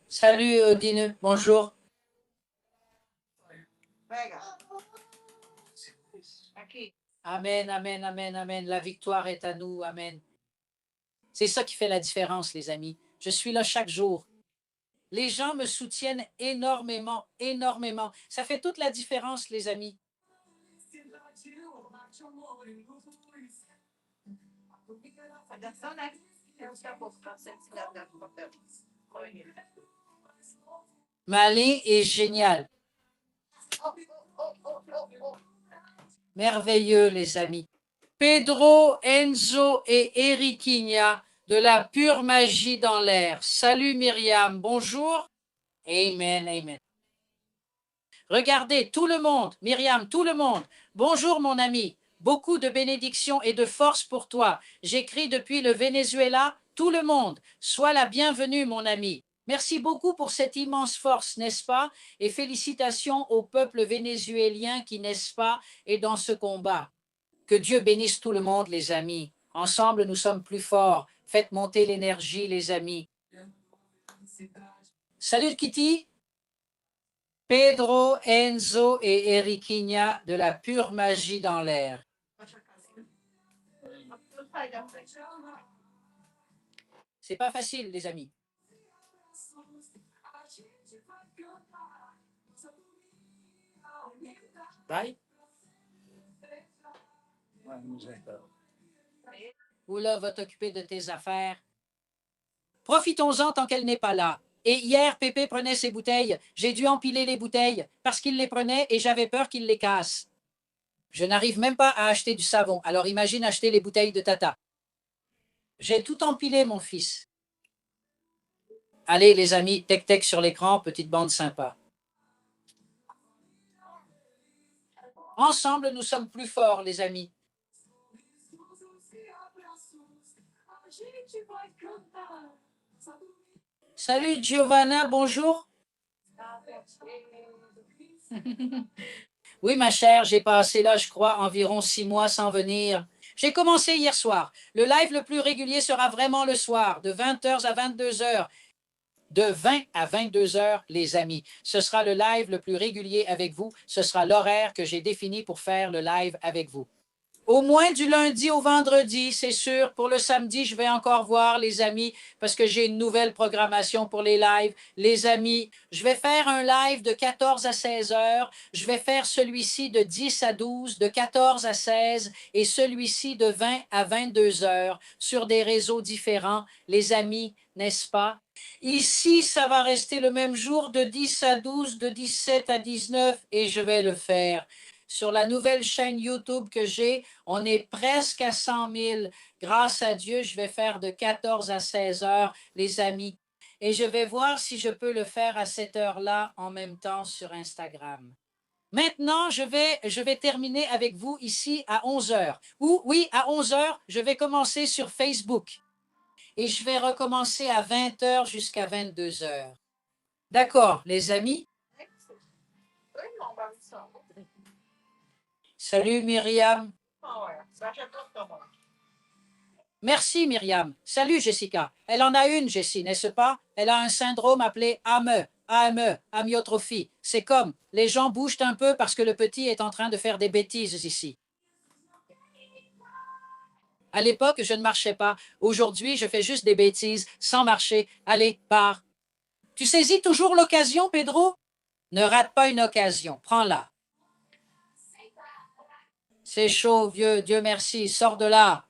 Salut, Odine. Bonjour. Amen, amen, amen, amen. La victoire est à nous. Amen. C'est ça qui fait la différence, les amis. Je suis là chaque jour. Les gens me soutiennent énormément, énormément. Ça fait toute la différence, les amis. Persona que usa por sensibilidad del papel. Malin est génial. Merveilleux, les amis. Pedro, Enzo et Eriquinha de la pure magie dans l'air. Salut Myriam, bonjour. Amen, amen. Regardez, tout le monde, Myriam, tout le monde. Bonjour mon ami. Beaucoup de bénédictions et de force pour toi. J'écris depuis le Venezuela. Tout le monde, sois la bienvenue mon ami. Merci beaucoup pour cette immense force, n'est-ce pas? Et félicitations au peuple vénézuélien qui, n'est-ce pas, est dans ce combat. Que Dieu bénisse tout le monde, les amis. Ensemble, nous sommes plus forts. Faites monter l'énergie, les amis. Salut Kitty. Pedro, Enzo et Eriquinha de la pure magie dans l'air. C'est pas facile, les amis. Bye. Oula va t'occuper de tes affaires. Profitons-en tant qu'elle n'est pas là. Et hier, Pépé prenait ses bouteilles. J'ai dû empiler les bouteilles parce qu'il les prenait et j'avais peur qu'il les casse. Je n'arrive même pas à acheter du savon. Alors imagine acheter les bouteilles de Tata. J'ai tout empilé, mon fils. Allez, les amis, tec-tec sur l'écran, petite bande sympa. Ensemble, nous sommes plus forts, les amis. Salut Giovanna, bonjour. Oui, ma chère, j'ai passé là, je crois, environ 6 mois sans venir. J'ai commencé hier soir. Le live le plus régulier sera vraiment le soir, de 20h à 22h. De 20 à 22h, les amis. Ce sera le live le plus régulier avec vous. Ce sera l'horaire que j'ai défini pour faire le live avec vous. Au moins du lundi au vendredi, c'est sûr. Pour le samedi, je vais encore voir les amis parce que j'ai une nouvelle programmation pour les lives. Les amis, je vais faire un live de 14 à 16 heures. Je vais faire celui-ci de 10 à 12, de 14 à 16 et celui-ci de 20 à 22 heures sur des réseaux différents. Les amis, n'est-ce pas? Ici, ça va rester le même jour de 10 à 12, de 17 à 19 et je vais le faire. Sur la nouvelle chaîne YouTube que j'ai, on est presque à 100 000. Grâce à Dieu, je vais faire de 14 à 16 heures, les amis. Et je vais voir si je peux le faire à cette heure-là en même temps sur Instagram. Maintenant, je vais terminer avec vous ici à 11 heures. Ou oui, à 11 heures, je vais commencer sur Facebook. Et je vais recommencer à 20 heures jusqu'à 22 heures. D'accord, les amis? Salut Myriam. Merci Myriam. Salut Jessica. Elle en a une, Jessie, n'est-ce pas? Elle a un syndrome appelé AME, amyotrophie. C'est comme, les gens bougent un peu parce que le petit est en train de faire des bêtises ici. À l'époque, je ne marchais pas. Aujourd'hui, je fais juste des bêtises, sans marcher. Allez, pars. Tu saisis toujours l'occasion, Pedro? Ne rate pas une occasion. Prends-la. C'est chaud, vieux. Dieu merci. Sors de là.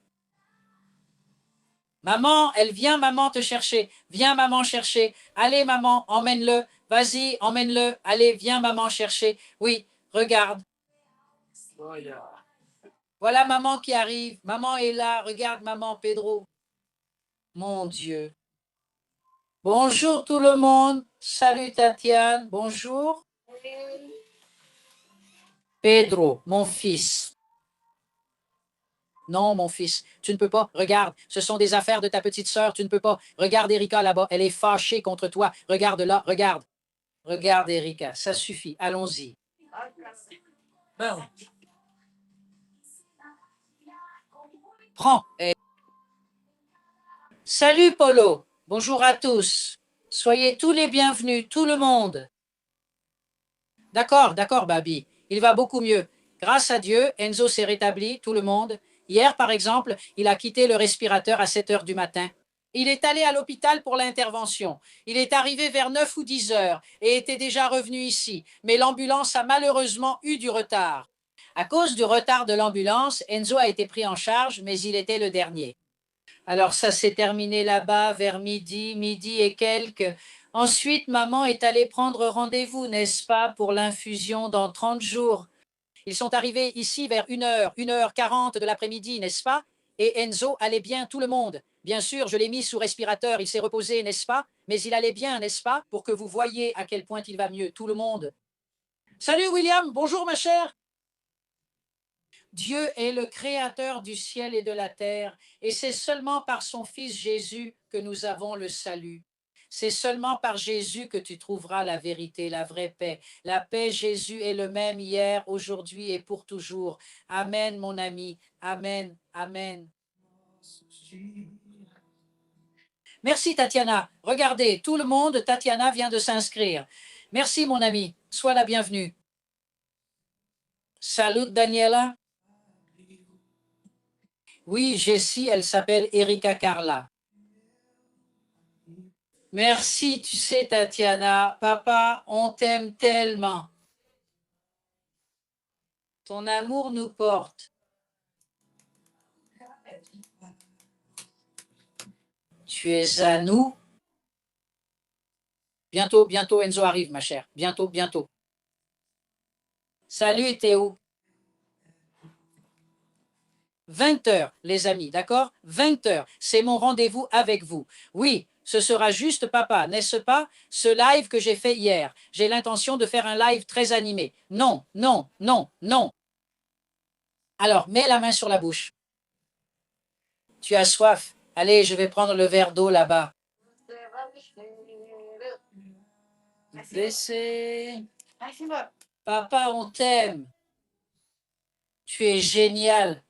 Maman, elle vient, maman, te chercher. Viens, maman, chercher. Allez, maman, emmène-le. Vas-y, emmène-le. Allez, viens, maman, chercher. Oui, regarde. Voilà maman qui arrive. Maman est là. Regarde, maman, Pedro. Mon Dieu. Bonjour tout le monde. Salut Tatiane. Bonjour. Pedro, mon fils. Non, mon fils, tu ne peux pas. Regarde, ce sont des affaires de ta petite sœur. Tu ne peux pas. Regarde Erika là-bas. Elle est fâchée contre toi. Regarde là, regarde. Regarde Erika, ça suffit. Allons-y. Bon. Prends. Salut Polo. Bonjour à tous. Soyez tous les bienvenus, tout le monde. D'accord, d'accord, Babi. Il va beaucoup mieux. Grâce à Dieu, Enzo s'est rétabli, tout le monde. Hier, par exemple, il a quitté le respirateur à 7 heures du matin. Il est allé à l'hôpital pour l'intervention. Il est arrivé vers 9 ou 10 heures et était déjà revenu ici. Mais l'ambulance a malheureusement eu du retard. À cause du retard de l'ambulance, Enzo a été pris en charge, mais il était le dernier. Alors ça s'est terminé là-bas vers midi, midi et quelques. Ensuite, maman est allée prendre rendez-vous, n'est-ce pas, pour l'infusion dans 30 jours. Ils sont arrivés ici vers 1h40 de l'après-midi, n'est-ce pas? Et Enzo allait bien, tout le monde. Bien sûr, je l'ai mis sous respirateur, il s'est reposé, n'est-ce pas? Mais il allait bien, n'est-ce pas? Pour que vous voyiez à quel point il va mieux, tout le monde. Salut William, bonjour ma chère. Dieu est le créateur du ciel et de la terre, et c'est seulement par son Fils Jésus que nous avons le salut. C'est seulement par Jésus que tu trouveras la vérité, la vraie paix. La paix, Jésus est le même hier, aujourd'hui et pour toujours. Amen, mon ami. Amen. Amen. Merci, Tatiana. Regardez, tout le monde, Tatiana vient de s'inscrire. Merci, mon ami. Sois la bienvenue. Salut, Daniela. Oui, Jessie, elle s'appelle Erika Carla. Merci, tu sais, Tatiana, papa, on t'aime tellement. Ton amour nous porte. Tu es à nous. Bientôt, bientôt, Enzo arrive, ma chère. Bientôt, bientôt. Salut, Théo. 20 heures, les amis, d'accord? 20 heures, c'est mon rendez-vous avec vous. Oui, ce sera juste papa, n'est-ce pas? Ce live que j'ai fait hier. J'ai l'intention de faire un live très animé. Non, non, non, non. Alors, mets la main sur la bouche. Tu as soif. Allez, je vais prendre le verre d'eau là-bas. Blessé. Papa, on t'aime. Tu es génial.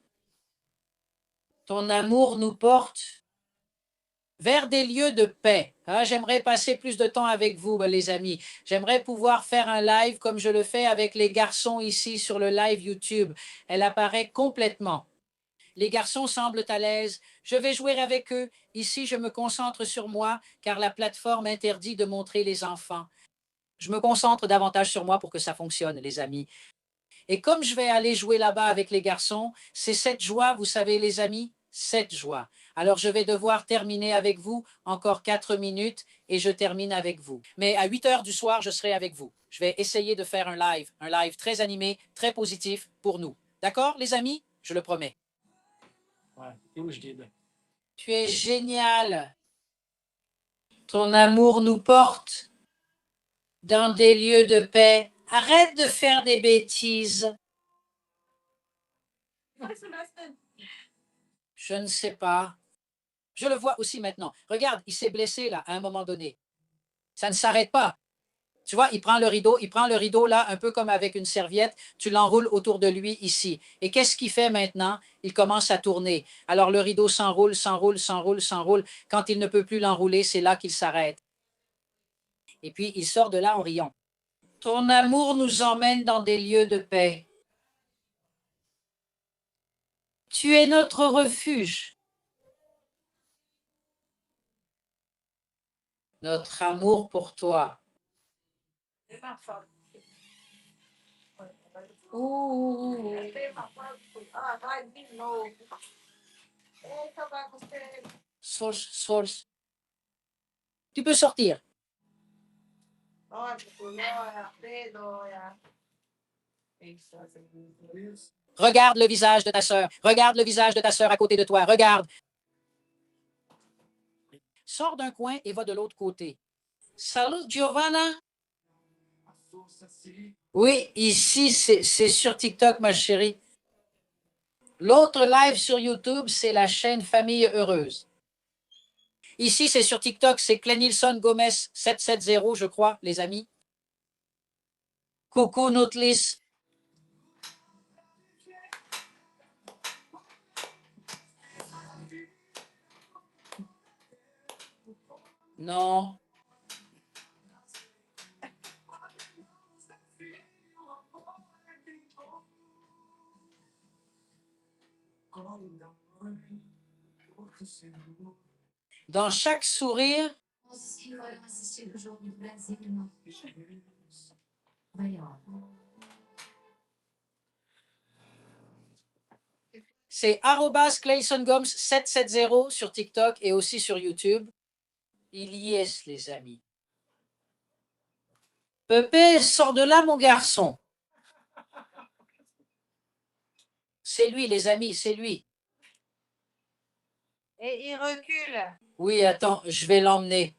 Ton amour nous porte vers des lieux de paix. Ah, j'aimerais passer plus de temps avec vous, les amis. J'aimerais pouvoir faire un live comme je le fais avec les garçons ici sur le live YouTube. Elle apparaît complètement. Les garçons semblent à l'aise. Je vais jouer avec eux. Ici, je me concentre sur moi, car la plateforme interdit de montrer les enfants. Je me concentre davantage sur moi pour que ça fonctionne, les amis. Et comme je vais aller jouer là-bas avec les garçons, c'est cette joie, vous savez, les amis, cette joie. Alors, je vais devoir terminer avec vous encore 4 minutes et je termine avec vous. Mais à 8 heures du soir, je serai avec vous. Je vais essayer de faire un live très animé, très positif pour nous. D'accord, les amis? Je le promets. Tu es génial. Ton amour nous porte dans des lieux de paix. Arrête de faire des bêtises. Je ne sais pas. Je le vois aussi maintenant. Regarde, il s'est blessé là à un moment donné. Ça ne s'arrête pas. Tu vois, il prend le rideau là, un peu comme avec une serviette, tu l'enroules autour de lui ici. Et qu'est-ce qu'il fait maintenant? Il commence à tourner. Alors le rideau s'enroule, s'enroule, s'enroule, s'enroule. Quand il ne peut plus l'enrouler, c'est là qu'il s'arrête. Et puis il sort de là en riant. Ton amour nous emmène dans des lieux de paix. Tu es notre refuge. Notre amour pour toi. Ouh. Source. Tu peux sortir. Regarde le visage de ta sœur. Regarde le visage de ta sœur à côté de toi. Regarde. Sors d'un coin et va de l'autre côté. Salut, Giovanna. Oui, ici, c'est sur TikTok, ma chérie. L'autre live sur YouTube, c'est la chaîne Famille Heureuse. Ici, c'est sur TikTok, c'est Clenilson Gomez 770, je crois, les amis. Coucou, Noutlis. Non. Dans chaque sourire, Os que foram assistir o jogo do Brasil no Maior. c'est @ClaysonGoms770 sur TikTok et aussi sur YouTube. Il y est, les amis. Pépé, sors de là, mon garçon. C'est lui, les amis, c'est lui. Et il recule. Oui, attends, je vais l'emmener.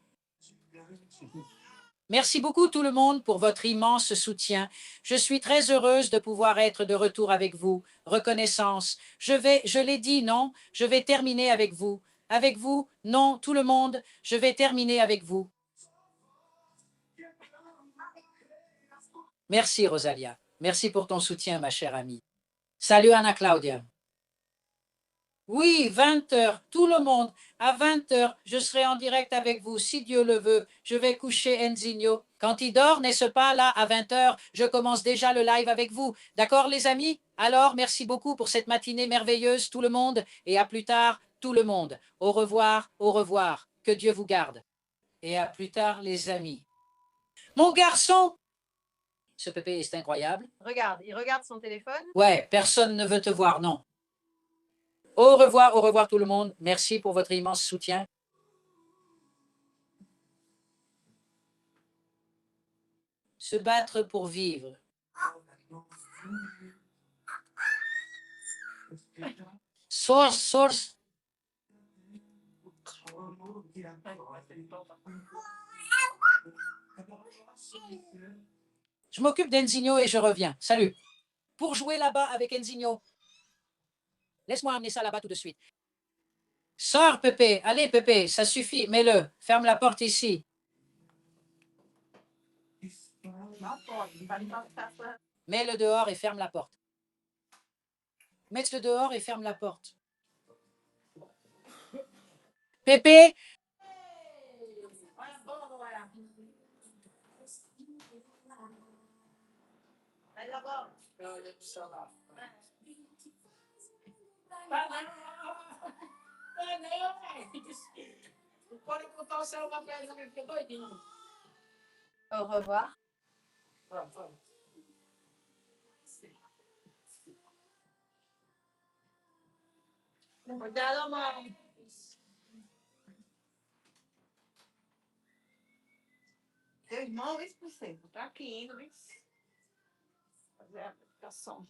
Merci beaucoup tout le monde pour votre immense soutien. Je suis très heureuse de pouvoir être de retour avec vous. Reconnaissance. Je l'ai dit, non, je vais terminer avec vous. Avec vous, non, tout le monde, je vais terminer avec vous. Merci Rosalia. Merci pour ton soutien, ma chère amie. Salut Anna Claudia. Oui, 20 heures, tout le monde. À 20 heures, je serai en direct avec vous, si Dieu le veut. Je vais coucher Enzino. Quand il dort, n'est-ce pas, là, à 20 heures, je commence déjà le live avec vous. D'accord, les amis? Alors, merci beaucoup pour cette matinée merveilleuse, tout le monde. Et à plus tard, tout le monde. Au revoir, au revoir. Que Dieu vous garde. Et à plus tard, les amis. Mon garçon! Ce pépé est incroyable. Regarde, il regarde son téléphone. Ouais, personne ne veut te voir, non. Au revoir tout le monde. Merci pour votre immense soutien. Se battre pour vivre. Source. Je m'occupe d'Enzino et je reviens. Salut. Pour jouer là-bas avec Enzino. Laisse-moi amener ça là-bas tout de suite. Sors, Pépé. Allez, Pépé, ça suffit. Mets-le. Ferme la porte ici. Mets-le dehors et ferme la porte. Mets-le dehors et ferme la porte. Pépé, Au revoir. Cuidado, mãe. Teu irmão, isso por cento. Tá aqui indo, isso. Fazer a aplicação.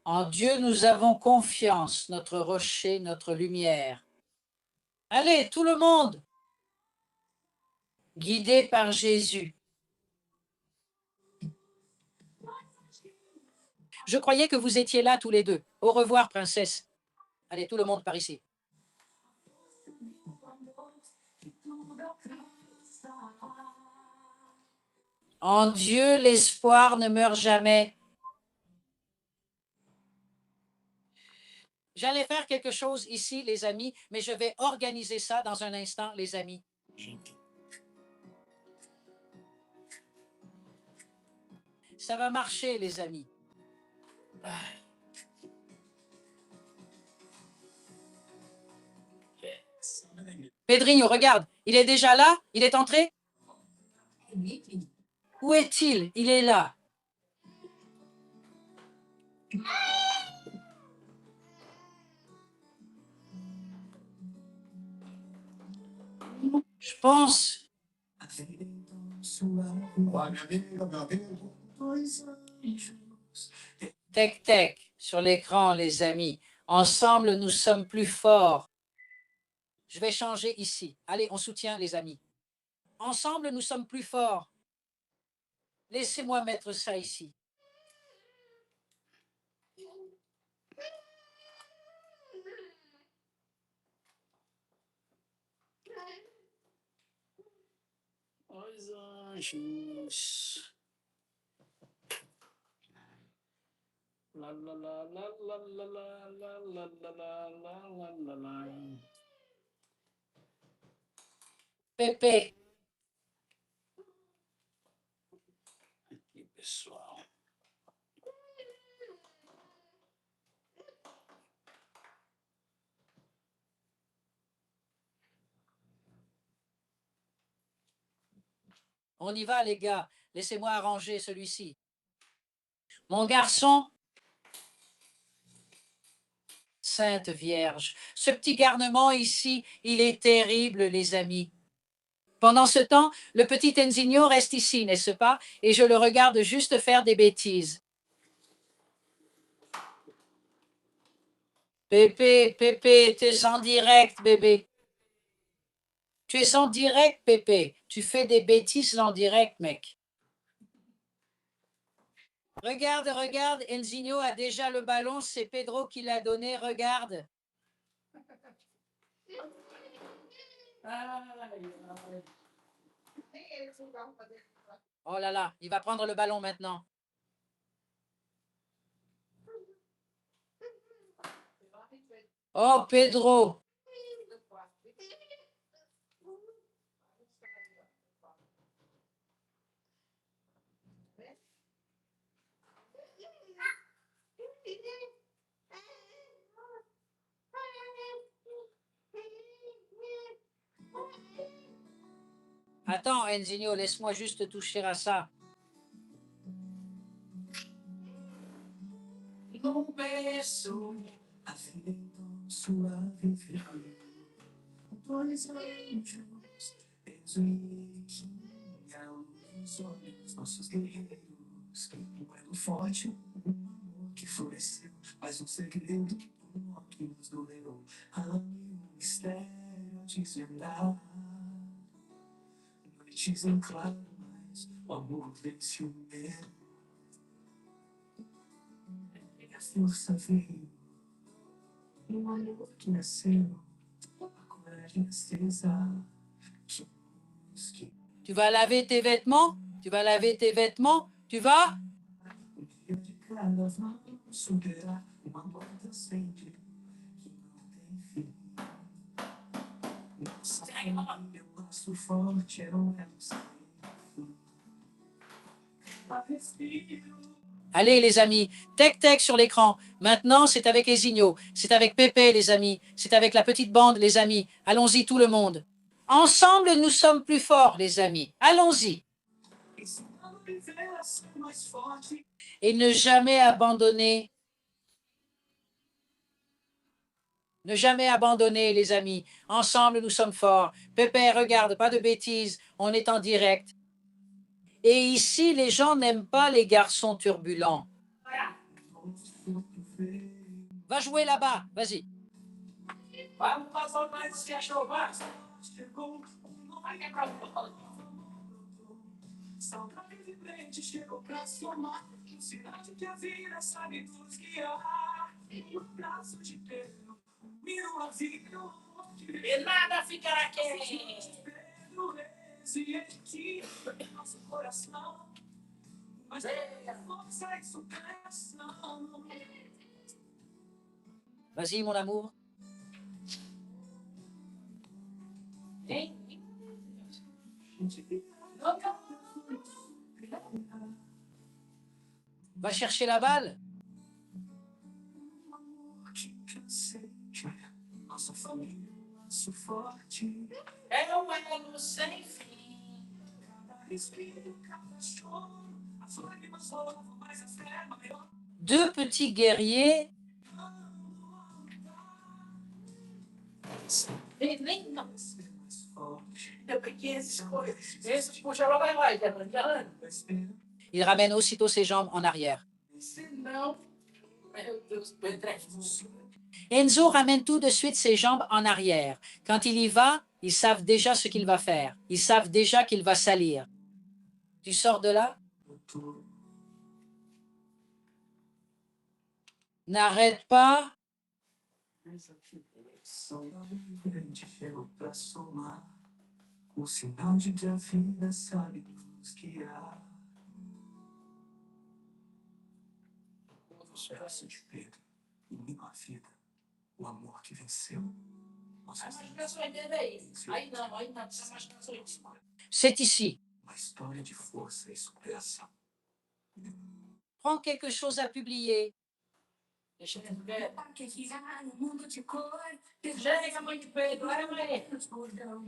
En Dieu, nous avons confiance, notre rocher, notre lumière. Allez, tout le monde, guidé par Jésus. Je croyais que vous étiez là tous les deux. Au revoir, princesse. Allez, tout le monde par ici. En Dieu, l'espoir ne meurt jamais. J'allais faire quelque chose ici, les amis, mais je vais organiser ça dans un instant, les amis. Ça va marcher, les amis. Pedrinho, regarde, il est déjà là? Il est entré? Où est-il? Il est là. Je pense. Tec, tec, sur l'écran, les amis. Ensemble, nous sommes plus forts. Je vais changer ici. Allez, on soutient, les amis. Ensemble, nous sommes plus forts. Laissez-moi mettre ça ici. Os anjos. La la la la la la la la la la la la la la. Pepe. Aqui, pessoal. On y va, les gars. Laissez-moi arranger celui-ci. Mon garçon. Sainte Vierge. Ce petit garnement ici, il est terrible, les amis. Pendant ce temps, le petit Enzino reste ici, n'est-ce pas? Et je le regarde juste faire des bêtises. Pépé, Pépé, tu es en direct, bébé. Tu es en direct, Pépé. Tu fais des bêtises en direct, mec. Regarde, regarde, Enzino a déjà le ballon, c'est Pedro qui l'a donné, regarde. Oh là là, il va prendre le ballon maintenant. Oh, Pedro. Attends, Enzino, laisse-moi juste toucher à ça. Um beijo, a vida suave virou. Dois anjos, exumiam os olhos, nossos guerreiros. Um elo forte, um amor que floresceu, mas um segredo que nos doeu. Um mistério a desvendar. Noites em claro, mas o amor vence o medo. A força veio, o amor que nasceu, a coragem acesa. Tu vas laver tes vêtements? Tu vas laver tes vêtements? Tu vas? Allez, les amis, tec-tec sur l'écran. Maintenant, c'est avec Ezinho, c'est avec Pépé, les amis, c'est avec la petite bande, les amis. Allons-y, tout le monde. Ensemble, nous sommes plus forts, les amis. Allons-y. Et ne jamais abandonner Ne jamais abandonner, les amis. Ensemble, nous sommes forts. Pépère, regarde, pas de bêtises. On est en direct. Et ici, les gens n'aiment pas les garçons turbulents. Va jouer là-bas, vas-y. E nada ficará quieto. Vas-y, mon amour. Hein? Va chercher la balle. É um elo sem fim. Deux petits guerriers Nem não. Eu peguei esses coisas. Esses puxa logo vai, já. Il ramène aussitôt ses jambes en arrière. Senão, meu Deus, Pedro. Enzo ramène tout de suite ses jambes en arrière. Quand il y va, ils savent déjà ce qu'il va faire. Ils savent déjà qu'il va salir. Tu sors de là? N'arrête pas. O sinal de que a vida sabe luz que há. Os braços de Pedro iluminam a vida, o amor que venceu. As machucações dele aí. Aí não, são machucações. C'est ici. Uma história de força e superação. Prends quelque chose à publier. Deixa eu ver. Que virar no mundo de cor. Chega, mãe de Pedro, vai, mãe. Bordão,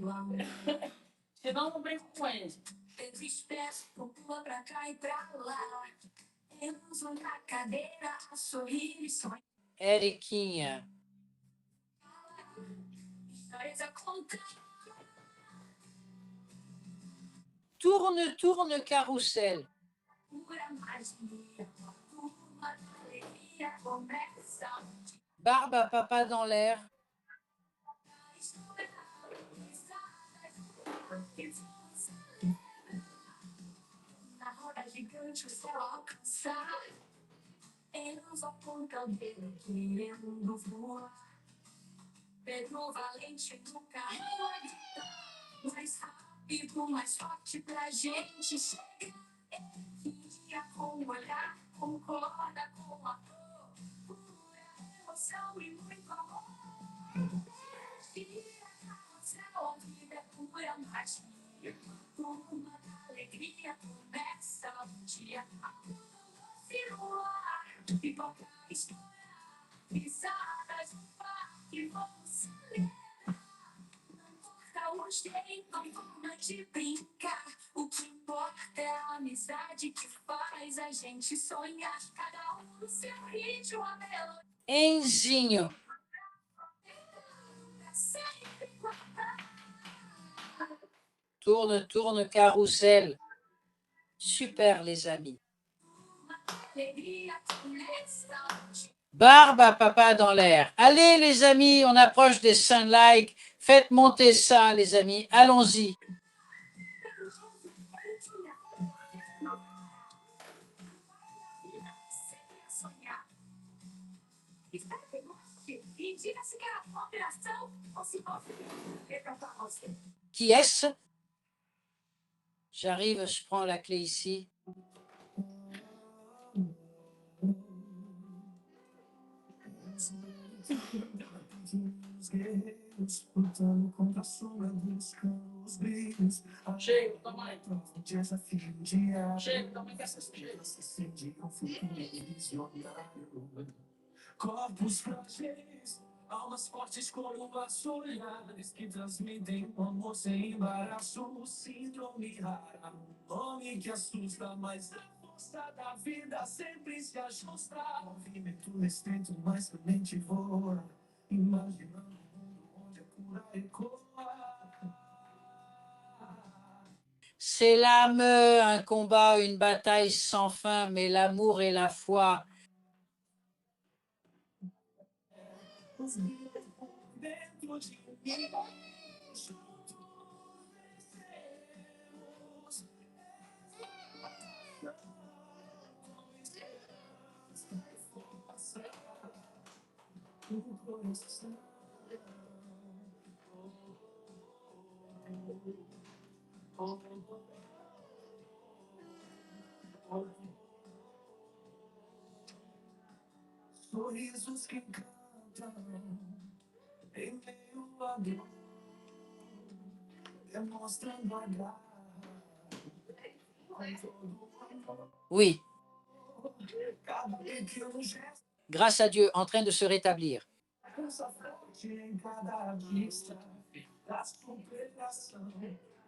Senão não brinco com eles. Pedro expresso, pula pra cá e pra lá. Enzo na cadeira, a sorrir e sonhar. Eriquinha. Histórias a contar. Tourne, tourne, carrousel. Pura magia, uma alegria começa. Barbe à papa dans l'air. A história na roda gigante o céu alcançar. Enzo aponta o dedo querendo voar. Pedro valente nunca acredita. Mais rápido, mais forte pra gente chegar. Guia com o olhar, concorda com a dor. Pura emoção e muito amor. Gira carrossel, a vida é pura magia. Turma da alegria começa o dia. Se no ar, pipoca estourar. Pisadas no parque, vamos celebrar. Não importa o jeito, a forma de brincar. O que importa é a amizade que faz a gente sonhar. Cada um no seu ritmo, a melodia. Enzinho. Sempre guardar. Tourne, tourne, carrousel. Super, les amis. Alegria começa o dia. Barbe à papa dans l'air. Allez, les amis, on approche des 100 likes. Faites monter ça, les amis. Allons-y. Sempre a sonhar. Espero que goste. E diga se quer uma operação ou se pode ver pra você. Qui est-ce? J'arrive, je prends la clé ici. Os guerreiros lutando contra a sombra, buscando os brilhos. Chega, toma aí. Desafio diário. Chega, toma aí. Estrelas que incendiam o futuro visionário. Corpos frágeis, almas fortes como vassouradas que transmitem o amor sem embaraço. Síndrome rara, homem que assusta, mas a força da vida sempre se ajusta. Movimento restrito, mas a mente voa. imaginando um mundo onde a cura ecoa. C'est l'âme, un combat, une bataille sans fin, mais l'amour et la foi. Os gritos por dentro de mim, juntos vencemos. Com esperança e força do coração. Sorrisos que cantam em meio à dor, demonstrando a garra com todo o amor. Oui, Cada pequeno gesto, grâce à Dieu, en train de se rétablir. força forte em cada vista, da superação,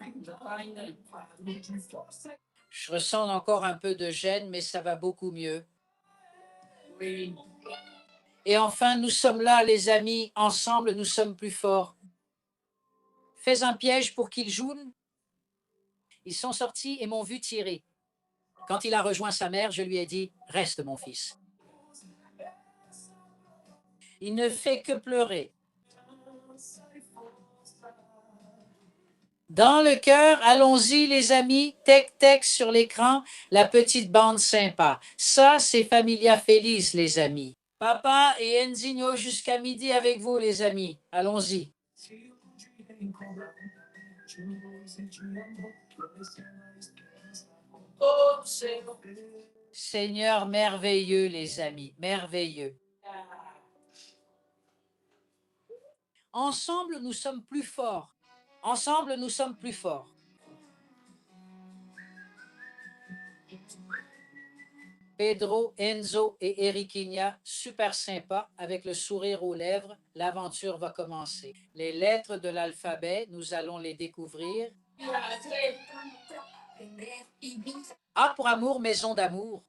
ainda um quadro de força. Je ressens encore un peu de gêne, mais ça va beaucoup mieux. Et enfin, nous sommes là, les amis, ensemble, nous sommes plus forts. Fais un piège pour qu'ils jouent. Ils sont sortis et m'ont vu tirer. Quand il a rejoint sa mère, je lui ai dit, reste mon fils. Il ne fait que pleurer. Dans le cœur, allons-y les amis, tec-tec sur l'écran, la petite bande sympa. Ça, c'est Familia Feliz, les amis. Papa et Enzinho jusqu'à midi avec vous, les amis. Allons-y. Seigneur merveilleux, les amis, merveilleux. Ensemble, nous sommes plus forts. Ensemble, nous sommes plus forts. Pedro, Enzo et Eriquinha, super sympa, avec le sourire aux lèvres, l'aventure va commencer. Les lettres de l'alphabet, nous allons les découvrir. A pour amour, maison d'amour.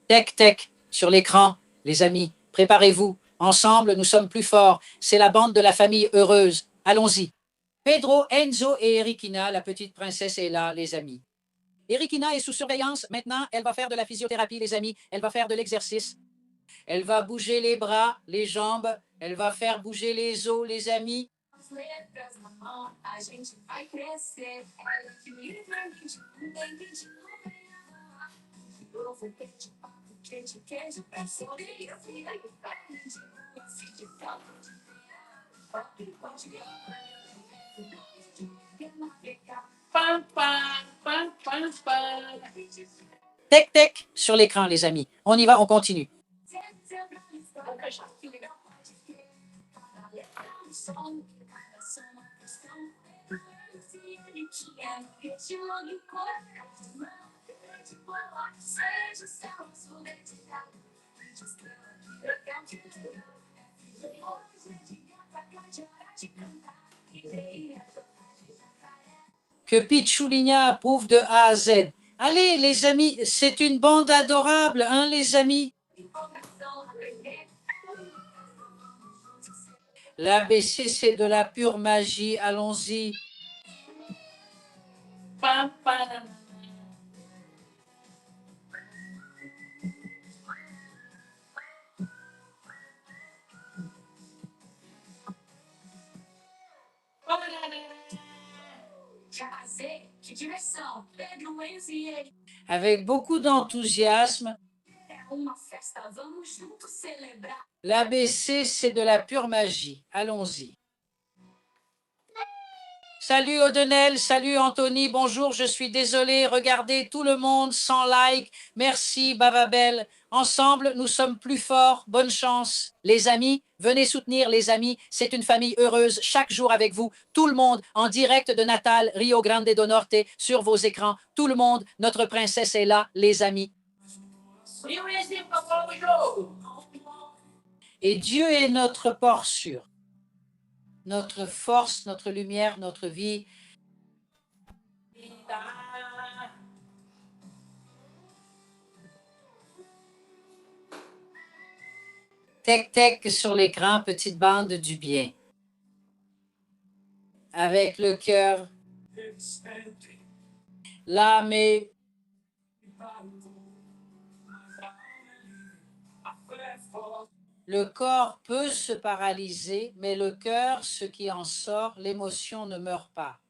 Tec, tec, sur l'écran, les amis, préparez-vous. Ensemble, nous sommes plus forts. C'est la bande de la famille heureuse. Allons-y. Pedro, Enzo et Eriquina, la petite princesse est là, les amis. Eriquina est sous surveillance. Maintenant, elle va faire de la physiothérapie, les amis. Elle va faire de l'exercice. Elle va bouger les bras, les jambes. Elle va faire bouger les os, les amis. Tec, tec, sur l'écran, les amis. On y va, on continue. Que Pichulinha approuve de A à Z. Allez, les amis, c'est une bande adorable, hein, les amis? L'ABC, c'est de la pure magie. Allons-y. Avec beaucoup d'enthousiasme. L'ABC, c'est de la pure magie. Allons-y. Salut Odenel, salut Anthony, bonjour, je suis désolé, regardez tout le monde sans like, merci Bababel, ensemble nous sommes plus forts, bonne chance. Les amis, venez soutenir les amis, c'est une famille heureuse, chaque jour avec vous, tout le monde en direct de Natal, Rio Grande do Norte, sur vos écrans, tout le monde, notre princesse est là, les amis. Et Dieu est notre port sûr, notre force, notre lumière, notre vie. Tec-tec sur l'écran, petite bande du bien. Avec le cœur, l'âme et le corps peut se paralyser, mais le cœur, ce qui en sort, l'émotion ne meurt pas.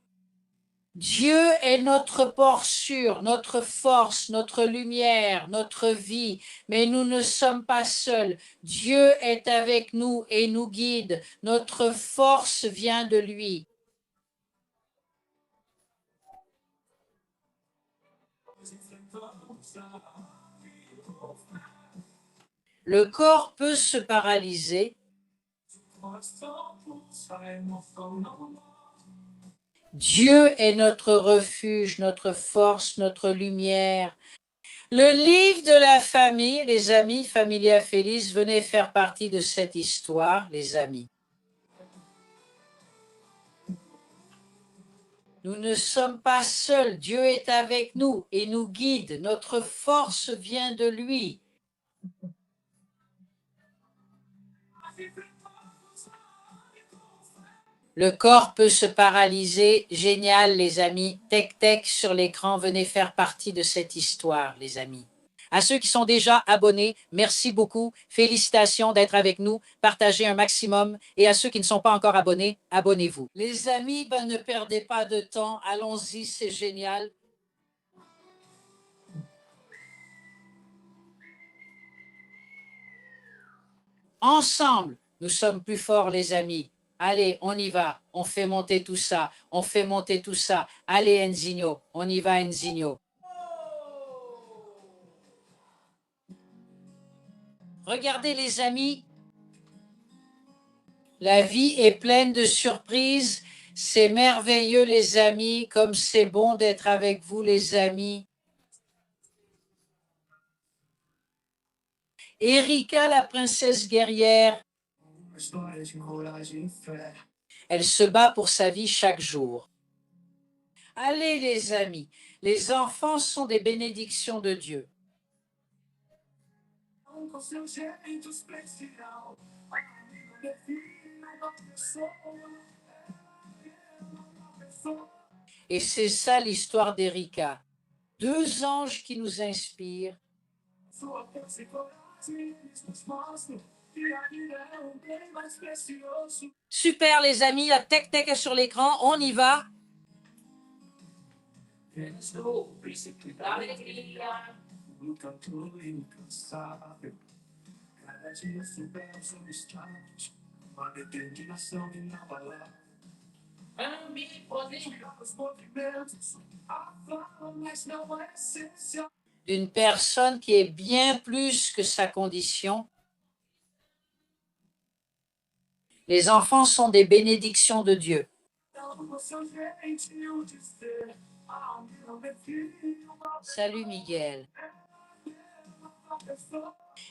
Dieu est notre port sûr, notre force, notre lumière, notre vie, mais nous ne sommes pas seuls. Dieu est avec nous et nous guide. Notre force vient de lui. Le corps peut se paralyser. Dieu est notre refuge, notre force, notre lumière. Le livre de la famille, les amis, Familia Feliz, venez faire partie de cette histoire, les amis. Nous ne sommes pas seuls, Dieu est avec nous et nous guide. Notre force vient de lui. Le corps peut se paralyser. Génial, les amis. Tec-tec sur l'écran, venez faire partie de cette histoire, les amis. À ceux qui sont déjà abonnés, merci beaucoup. Félicitations d'être avec nous. Partagez un maximum. Et à ceux qui ne sont pas encore abonnés, abonnez-vous. Les amis, ne perdez pas de temps. Allons-y, c'est génial. Ensemble, nous sommes plus forts, les amis. Allez, on y va. On fait monter tout ça. On fait monter tout ça. Allez, Enzino. On y va, Enzino. Regardez, les amis. La vie est pleine de surprises. C'est merveilleux, les amis. Comme c'est bon d'être avec vous, les amis. Erika, la princesse guerrière. Elle se bat pour sa vie chaque jour. Allez, les amis, les enfants sont des bénédictions de Dieu. Et c'est ça l'histoire d'Erika. Deux anges qui nous inspirent. Super, les amis, la tech-tech est sur l'écran, on y va. D'une personne qui est bien plus que sa condition. Les enfants sont des bénédictions de Dieu. Salut Miguel.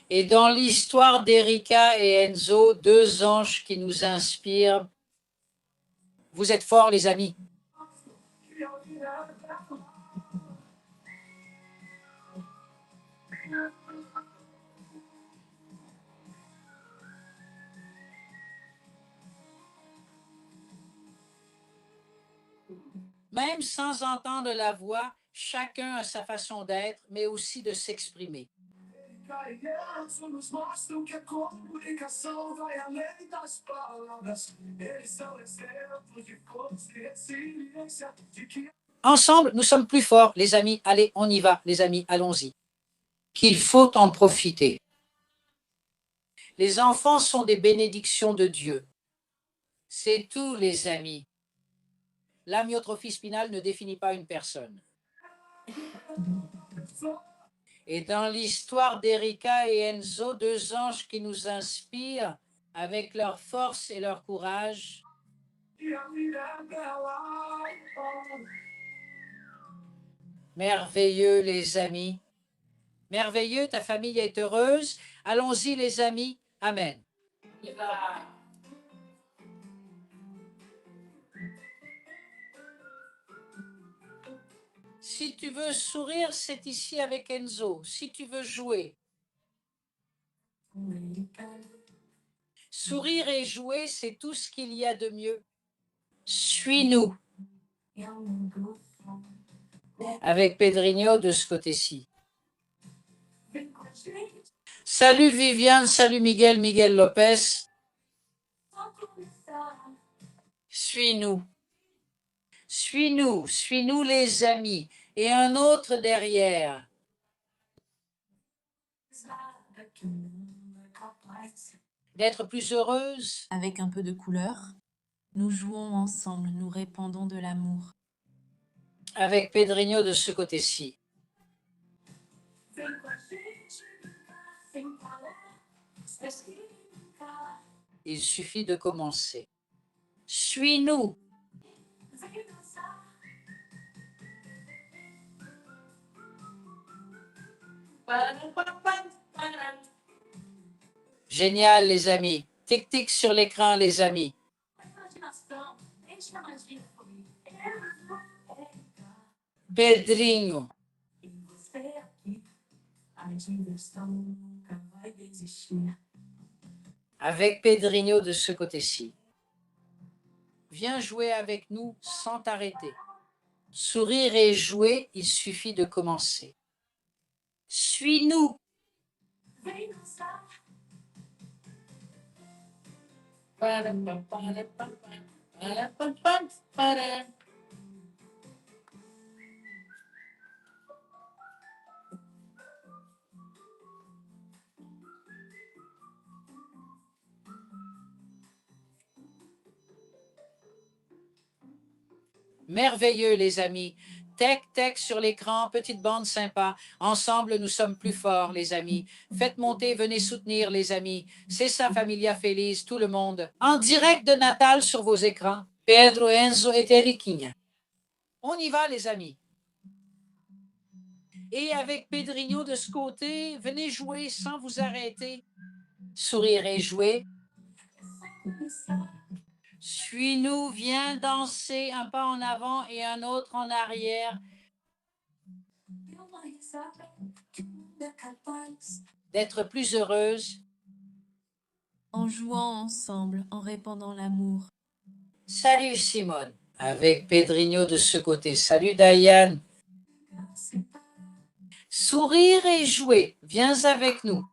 Et dans l'histoire d'Erika et Enzo, deux anges qui nous inspirent. Vous êtes forts, les amis. Même sans entendre la voix, chacun a sa façon d'être, mais aussi de s'exprimer. Ensemble, nous sommes plus forts, les amis. Allez, on y va, les amis, allons-y. Qu'il faut en profiter. Les enfants sont des bénédictions de Dieu. C'est tout, les amis. L'amyotrophie spinale ne définit pas une personne. Et dans l'histoire d'Erika et Enzo, deux anges qui nous inspirent avec leur force et leur courage. Merveilleux, les amis. Merveilleux, ta famille est heureuse. Allons-y, les amis. Amen. Si tu veux sourire, c'est ici avec Enzo. Si tu veux jouer. Sourire et jouer, c'est tout ce qu'il y a de mieux. Suis-nous. Avec Pedrinho de ce côté-ci. Salut Viviane, salut Miguel, Miguel Lopez. Suis-nous. Suis-nous, suis-nous les amis. Et un autre derrière. D'être plus heureuse. Avec un peu de couleur, nous jouons ensemble, nous répandons de l'amour. Avec Pedrinho de ce côté-ci. Il suffit de commencer. Suis-nous. Génial, les amis. Tic-tic sur l'écran, les amis. Pedrinho. Avec Pedrinho de ce côté-ci. Viens jouer avec nous sans t'arrêter. Sourire et jouer, il suffit de commencer. Suis-nous. Merveilleux, les amis. Tech, tech sur l'écran, petite bande sympa. Ensemble, nous sommes plus forts, les amis. Faites monter, venez soutenir, les amis. C'est ça, Familia Feliz, tout le monde. En direct de Natal sur vos écrans. Pedro, Enzo et Eriquinha. On y va, les amis. Et avec Pedrinho de ce côté, venez jouer sans vous arrêter. Sourire et jouer. Suis-nous, viens danser un pas en avant et un autre en arrière. D'être plus heureuse. En jouant ensemble, en répandant l'amour. Salut Simone. Avec Pedrinho de ce côté. Salut Diane. Sourire et jouer. Viens avec nous.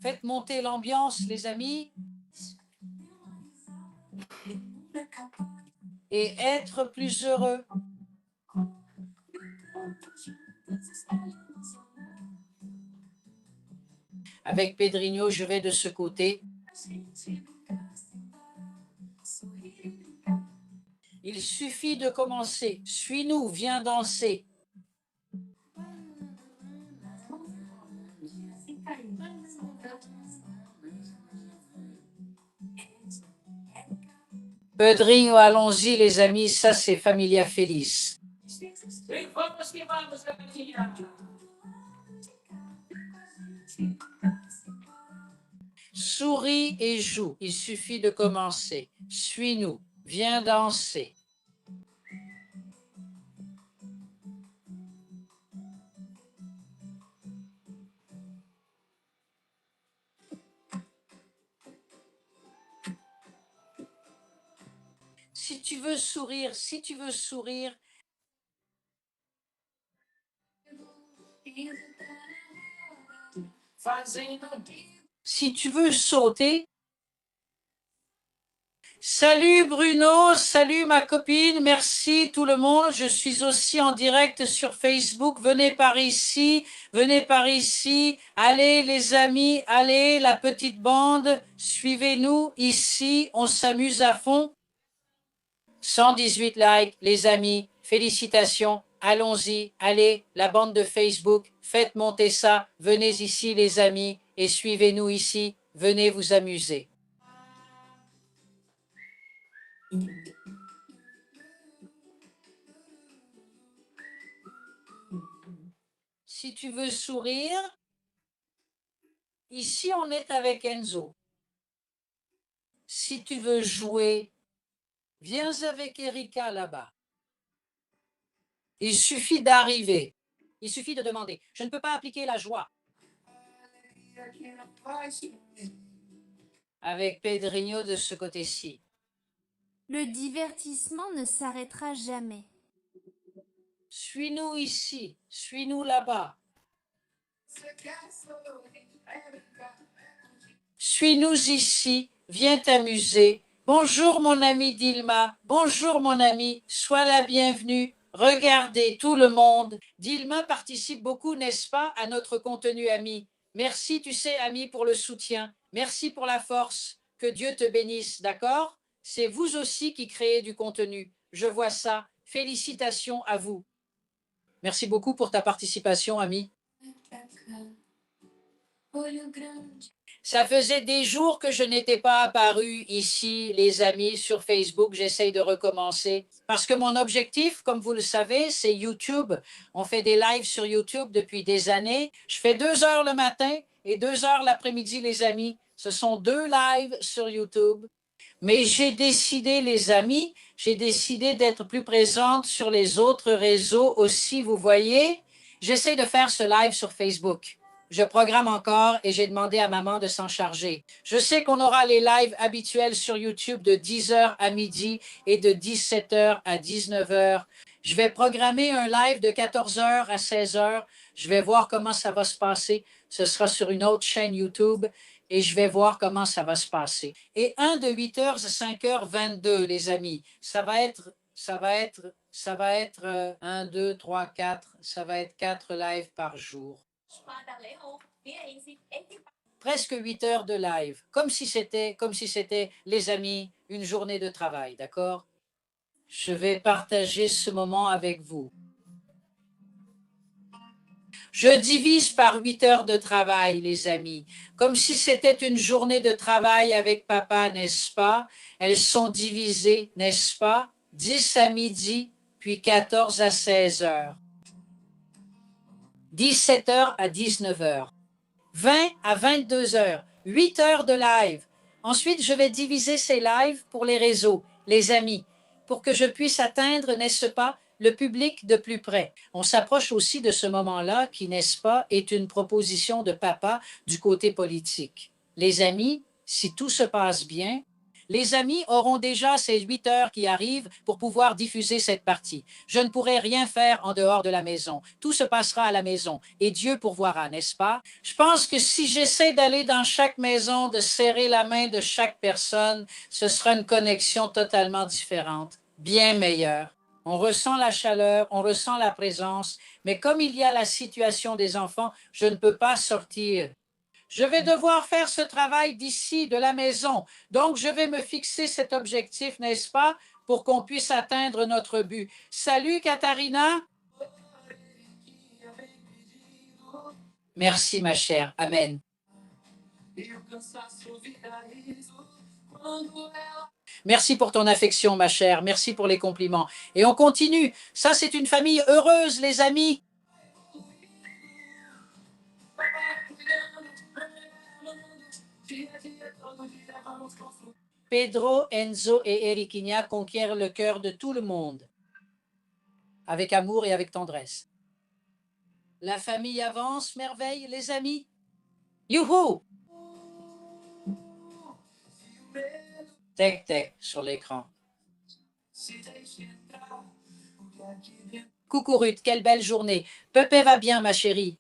Faites monter l'ambiance, les amis. Et être plus heureux. Avec Pedrinho, je vais de ce côté. Il suffit de commencer. Suis-nous, viens danser. Pedrinho, allons-y les amis, ça c'est Familia Feliz. Souris et joue, il suffit de commencer. Suis-nous, viens danser. Si tu veux sourire, si tu veux sauter. Salut Bruno, salut ma copine, merci tout le monde. Je suis aussi en direct sur Facebook. Venez par ici, venez par ici. Allez les amis, allez la petite bande, suivez-nous ici, on s'amuse à fond. 118 likes, les amis, félicitations. Allons-y, allez, la bande de Facebook, faites monter ça. Venez ici les amis et suivez-nous ici. Venez vous amuser. Si tu veux sourire, ici on est avec Enzo. Si tu veux jouer, viens avec Erika là-bas. Il suffit d'arriver. Il suffit de demander. Je ne peux pas appliquer la joie avec Pedrinho de ce côté-ci. Le divertissement ne s'arrêtera jamais. Suis-nous ici, suis-nous là-bas. Suis-nous ici, viens t'amuser. Bonjour mon ami Dilma, bonjour mon ami, sois la bienvenue. Regardez tout le monde. Dilma participe beaucoup, n'est-ce pas, à notre contenu ami. Merci, tu sais, ami, pour le soutien. Merci pour la force. Que Dieu te bénisse, d'accord? C'est vous aussi qui créez du contenu. Je vois ça. Félicitations à vous. Merci beaucoup pour ta participation, ami. Ça faisait des jours que je n'étais pas apparu ici, les amis, sur Facebook. J'essaye de recommencer. Parce que mon objectif, comme vous le savez, c'est YouTube. On fait des lives sur YouTube depuis des années. Je fais 2 heures le matin et 2 heures l'après-midi, les amis. Ce sont 2 lives sur YouTube. Mais j'ai décidé, les amis, j'ai décidé d'être plus présente sur les autres réseaux aussi, vous voyez. J'essaie de faire ce live sur Facebook. Je programme encore et j'ai demandé à maman de s'en charger. Je sais qu'on aura les lives habituels sur YouTube de 10 heures à midi et de 17 heures à 19 heures. Je vais programmer un live de 14 heures à 16 heures. Je vais voir comment ça va se passer. Ce sera sur une autre chaîne YouTube et je vais voir comment ça va se passer. Et un de 8 heures à 5h22, les amis. Ça va être 1, 2, 3, 4. Ça va être 4 lives par jour. Presque 8 heures de live. Comme si c'était, les amis, une journée de travail, d'accord? Je vais partager ce moment avec vous. Je divise par 8 heures de travail, les amis, comme si c'était une journée de travail avec papa, n'est-ce pas? Elles sont divisées, n'est-ce pas? 10 à midi, puis 14 à 16 heures. 17 heures à 19 heures. 20 à 22 heures. 8 heures de live. Ensuite, je vais diviser ces lives pour les réseaux, les amis, pour que je puisse atteindre, n'est-ce pas, le public de plus près. On s'approche aussi de ce moment-là qui, n'est-ce pas, est une proposition de papa du côté politique. Les amis, si tout se passe bien, les amis auront déjà ces 8 heures qui arrivent pour pouvoir diffuser cette partie. Je ne pourrai rien faire en dehors de la maison. Tout se passera à la maison et Dieu pourvoira, n'est-ce pas? Je pense que si j'essaie d'aller dans chaque maison, de serrer la main de chaque personne, ce sera une connexion totalement différente, bien meilleure. On ressent la chaleur, on ressent la présence, mais comme il y a la situation des enfants, je ne peux pas sortir. Je vais devoir faire ce travail d'ici, de la maison. Donc, je vais me fixer cet objectif, n'est-ce pas, pour qu'on puisse atteindre notre but. Salut, Katharina. Merci, ma chère. Amen. Merci pour ton affection, ma chère. Merci pour les compliments. Et on continue. Ça, c'est une famille heureuse, les amis. Pedro, Enzo et Eriquinha conquièrent le cœur de tout le monde, avec amour et avec tendresse. La famille avance, merveille, les amis. Youhou! Tec-tec sur l'écran. Coucou Ruth, quelle belle journée. Pepe va bien, ma chérie.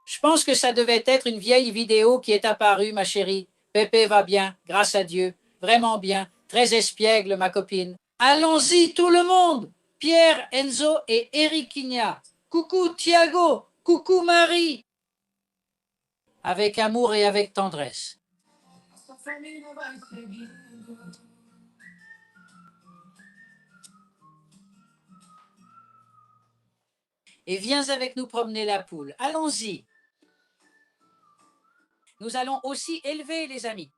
Je pense que ça devait être une vieille vidéo qui est apparue, ma chérie. Pepe va bien, grâce à Dieu. Vraiment bien. Très espiègle, ma copine. Allons-y, tout le monde. Pierre, Enzo et Eriquinha. Coucou Thiago. Coucou Marie. Avec amour et avec tendresse. Et viens avec nous promener la poule. Allons-y. Nous allons aussi élever les amis.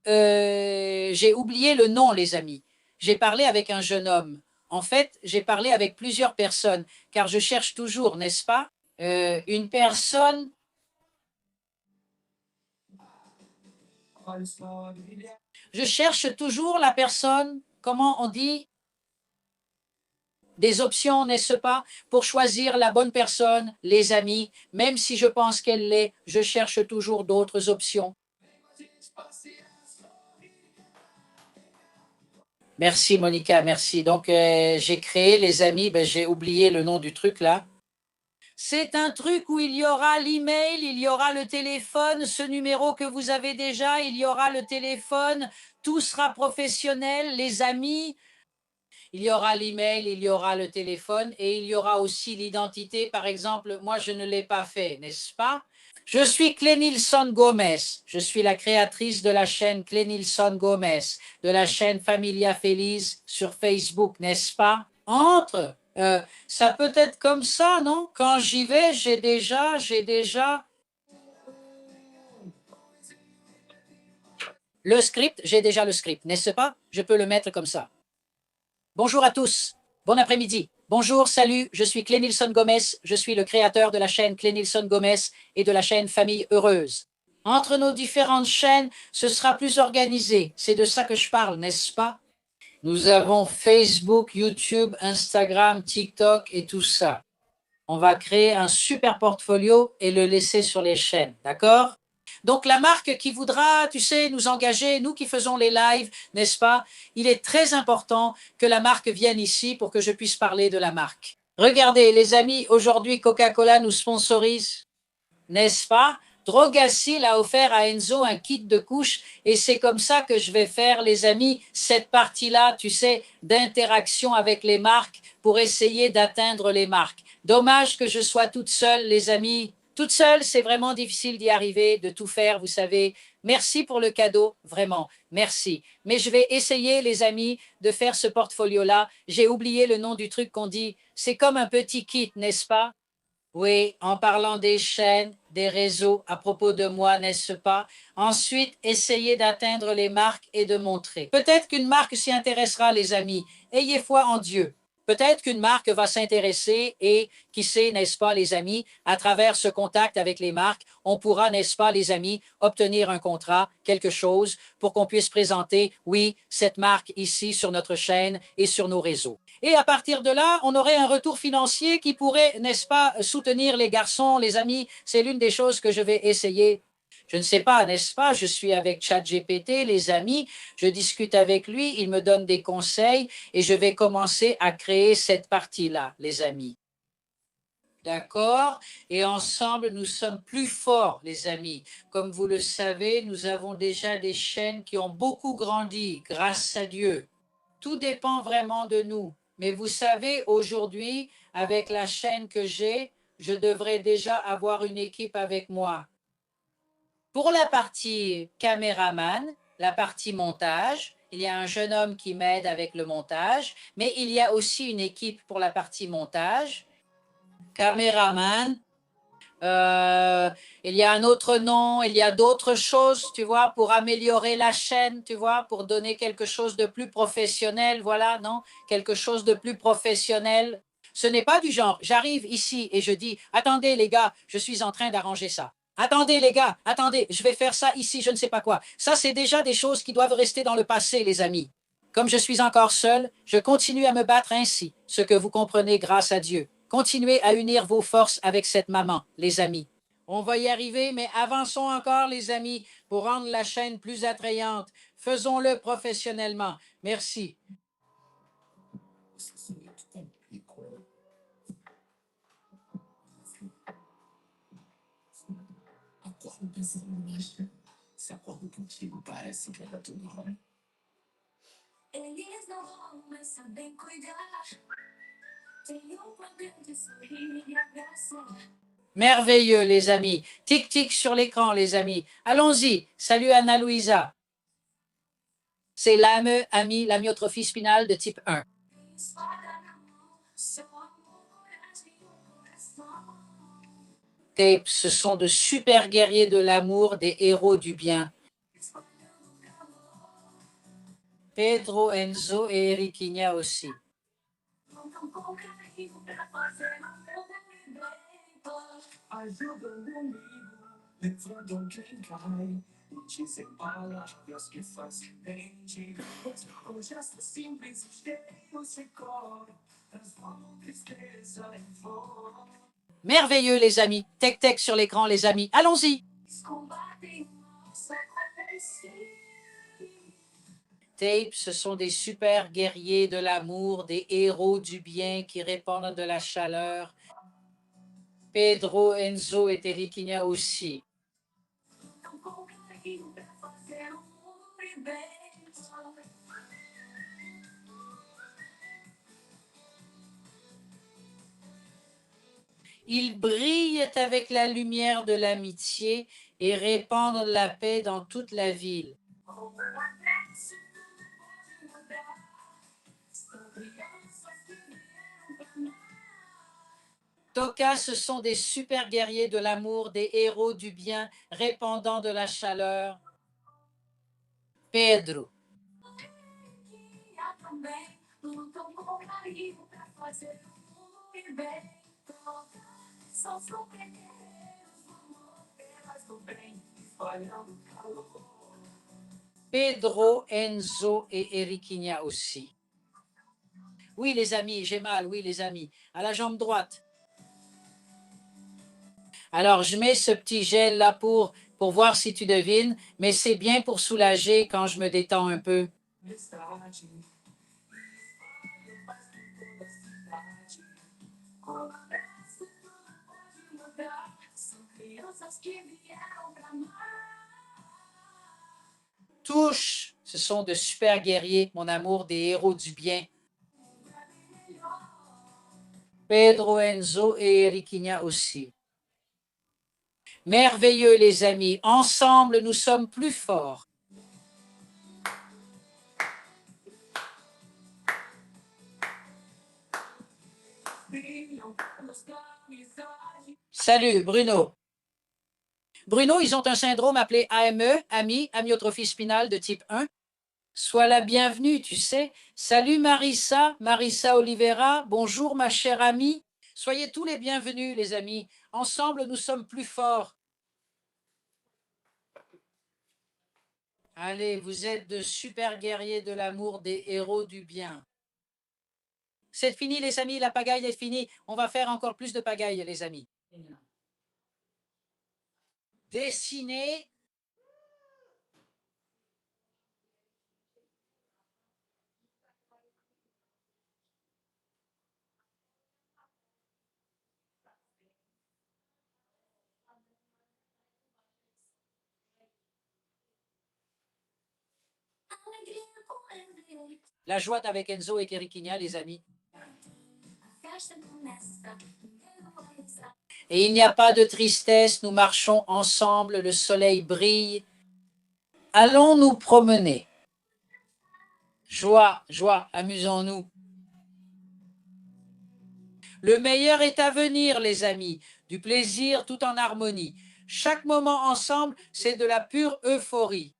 J'ai oublié le nom, les amis. J'ai parlé avec un jeune homme. En fait, j'ai parlé avec plusieurs personnes, car je cherche toujours, n'est-ce pas, une personne. Je cherche toujours la personne, comment on dit, des options, n'est-ce pas, pour choisir la bonne personne, les amis. Même si je pense qu'elle l'est, je cherche toujours d'autres options. Merci Monica, merci. Donc j'ai créé les amis, ben, j'ai oublié le nom du truc là. C'est un truc où il y aura l'email, il y aura le téléphone, ce numéro que vous avez déjà, il y aura le téléphone, tout sera professionnel, les amis, il y aura l'email, il y aura le téléphone et il y aura aussi l'identité. Par exemple, moi, je ne l'ai pas fait, n'est-ce pas? Je suis Clénilson Gomez. Je suis la créatrice de la chaîne Clénilson Gomez, de la chaîne Familia Feliz sur Facebook, n'est-ce pas? Entre. Ça peut être comme ça, non? Quand j'y vais, j'ai déjà le script, j'ai déjà le script, n'est-ce pas? Je peux le mettre comme ça. Bonjour à tous, bon après-midi. Bonjour, salut, je suis Clénilson Gomez, je suis le créateur de la chaîne Clénilson Gomez et de la chaîne Famille Heureuse. Entre nos différentes chaînes, ce sera plus organisé. C'est de ça que je parle, n'est-ce pas? Nous avons Facebook, YouTube, Instagram, TikTok et tout ça. On va créer un super portfolio et le laisser sur les chaînes, d'accord? Donc la marque qui voudra, tu sais, nous engager, nous qui faisons les lives, n'est-ce pas? Il est très important que la marque vienne ici pour que je puisse parler de la marque. Regardez, les amis, aujourd'hui Coca-Cola nous sponsorise, n'est-ce pas? Drogacil a offert à Enzo un kit de couche et c'est comme ça que je vais faire, les amis, cette partie-là, tu sais, d'interaction avec les marques pour essayer d'atteindre les marques. Dommage que je sois toute seule, les amis. Toute seule, c'est vraiment difficile d'y arriver, de tout faire, vous savez. Merci pour le cadeau, vraiment, merci. Mais je vais essayer, les amis, de faire ce portfolio-là. J'ai oublié le nom du truc qu'on dit. C'est comme un petit kit, n'est-ce pas? Oui, en parlant des chaînes, des réseaux, à propos de moi, n'est-ce pas? Ensuite, essayez d'atteindre les marques et de montrer. Peut-être qu'une marque s'y intéressera, les amis. Ayez foi en Dieu. Peut-être qu'une marque va s'intéresser et, qui sait, n'est-ce pas, les amis, à travers ce contact avec les marques, on pourra, n'est-ce pas, les amis, obtenir un contrat, quelque chose, pour qu'on puisse présenter, oui, cette marque ici sur notre chaîne et sur nos réseaux. Et à partir de là, on aurait un retour financier qui pourrait, n'est-ce pas, soutenir les garçons, les amis. C'est l'une des choses que je vais essayer. Je ne sais pas, n'est-ce pas? Je suis avec ChatGPT, les amis, je discute avec lui, il me donne des conseils et je vais commencer à créer cette partie-là, les amis. D'accord? Et ensemble, nous sommes plus forts, les amis. Comme vous le savez, nous avons déjà des chaînes qui ont beaucoup grandi, grâce à Dieu. Tout dépend vraiment de nous. Mais vous savez, aujourd'hui, avec la chaîne que j'ai, je devrais déjà avoir une équipe avec moi. Pour la partie caméraman, la partie montage, il y a un jeune homme qui m'aide avec le montage, mais il y a aussi une équipe pour la partie montage. Caméraman, il y a un autre nom, il y a d'autres choses, tu vois, pour améliorer la chaîne, tu vois, pour donner quelque chose de plus professionnel, voilà, non? Quelque chose de plus professionnel. Ce n'est pas du genre, j'arrive ici et je dis, attendez les gars, je suis en train d'arranger ça. Attendez les gars, attendez, je vais faire ça ici, je ne sais pas quoi. Ça, c'est déjà des choses qui doivent rester dans le passé, les amis. Comme je suis encore seul, je continue à me battre ainsi, ce que vous comprenez grâce à Dieu. Continuez à unir vos forces avec cette maman, les amis. On va y arriver, mais avançons encore, les amis, pour rendre la chaîne plus attrayante. Faisons-le professionnellement. Merci. Acordo pensando nisso. Se acordo contigo, parece que era tudo ruim. Eles não vão mais saber cuidar. Tem o poder de sorrir e abraçar. Merveilleux, les amis. Tic-tic sur l'écran, les amis. Allons-y. Salut Anna Louisa. C'est l'âme amie, l'amyotrophie spinale de type 1. Espada na mão, seu amor age no coração. Ce sont de super guerriers de l'amour, des héros du bien. Espalhando calor. Pedro, Enzo et Eriquinha aussi. Contam com carinho pra fazer um movimento. Ajudando um amigo, levando quem cai. E dizem palavras que fazem bem de com gestos simples e cheios de cor. Merveilleux, les amis. Tec-tec sur l'écran, les amis. Allons-y. Tape, ce sont des super guerriers de l'amour, des héros du bien qui répandent de la chaleur. Pedro, Enzo et Teriquinha aussi. Ils brillent avec la lumière de l'amitié et répandent la paix dans toute la ville. Toka, ce sont des super guerriers de l'amour, des héros du bien, répandant de la chaleur. Pedro. Pedro, Enzo et Eriquinha aussi. Oui, les amis, j'ai mal, oui, les amis. À la jambe droite. Alors, je mets ce petit gel là pour voir si tu devines, mais c'est bien pour soulager quand je me détends un peu. Touche, ce sont de super guerriers, mon amour, des héros du bien. Pedro, Enzo et Eriquinha aussi. Merveilleux, les amis. Ensemble, nous sommes plus forts. Salut, Bruno. Bruno, ils ont un syndrome appelé AME, amyotrophie spinale de type 1. Sois la bienvenue, tu sais. Salut Marissa, Marissa Oliveira. Bonjour ma chère amie. Soyez tous les bienvenus, les amis. Ensemble, nous sommes plus forts. Allez, vous êtes de super guerriers de l'amour, des héros du bien. C'est fini, les amis, la pagaille est finie. On va faire encore plus de pagaille, les amis. Dessiner. La joie avec Enzo et Eriquinha, les amis. Et il n'y a pas de tristesse, nous marchons ensemble, le soleil brille. Allons nous promener. Joie, joie, amusons-nous. Le meilleur est à venir, les amis. Du plaisir tout en harmonie. Chaque moment ensemble, c'est de la pure euphorie.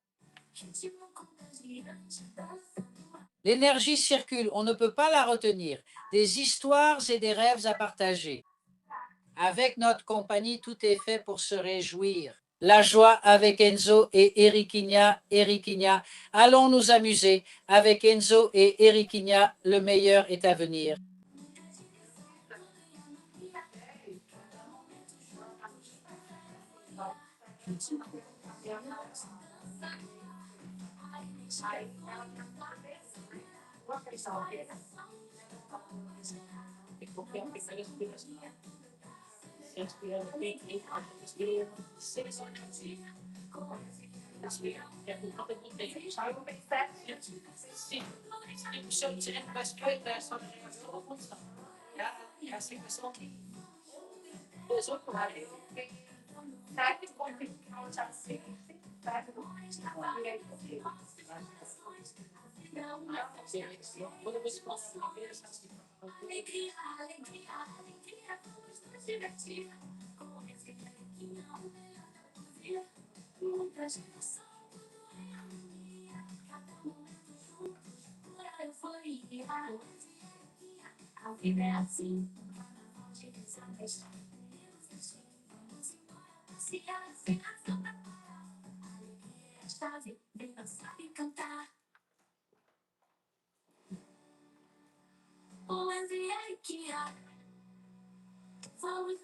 L'énergie circule, on ne peut pas la retenir. Des histoires et des rêves à partager. Avec notre compagnie, tout est fait pour se réjouir. La joie avec Enzo et Eriquinha. Allons nous amuser. Avec Enzo et Eriquinha, le meilleur est à venir.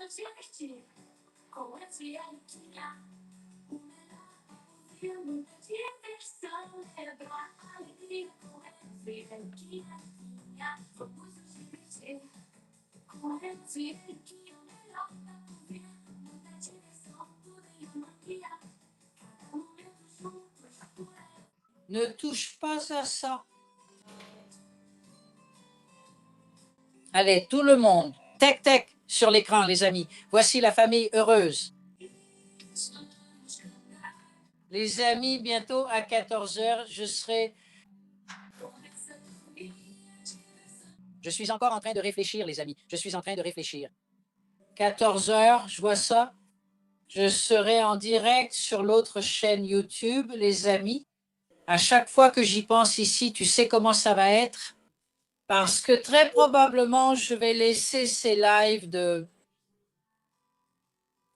divertir com esse Eriquinha. O melhor é muita diversão, lembrar a alegria com esse Eriquinha. Vamos nos divertir com esse Eriquinha. O melhor é ouvir muita diversão, tudo em uma guia. Cada momento juntos por aí. Ne touche pas à ça. Allez, tout le monde. Tac, tac, sur l'écran, les amis. Voici la famille heureuse. Les amis, bientôt à 14 heures, je serai... Je suis encore en train de réfléchir, les amis. Je suis en train de réfléchir. 14 heures, je vois ça. Je serai en direct sur l'autre chaîne YouTube, les amis. À chaque fois que j'y pense ici, tu sais comment ça va être? Parce que très probablement, je vais laisser ces lives de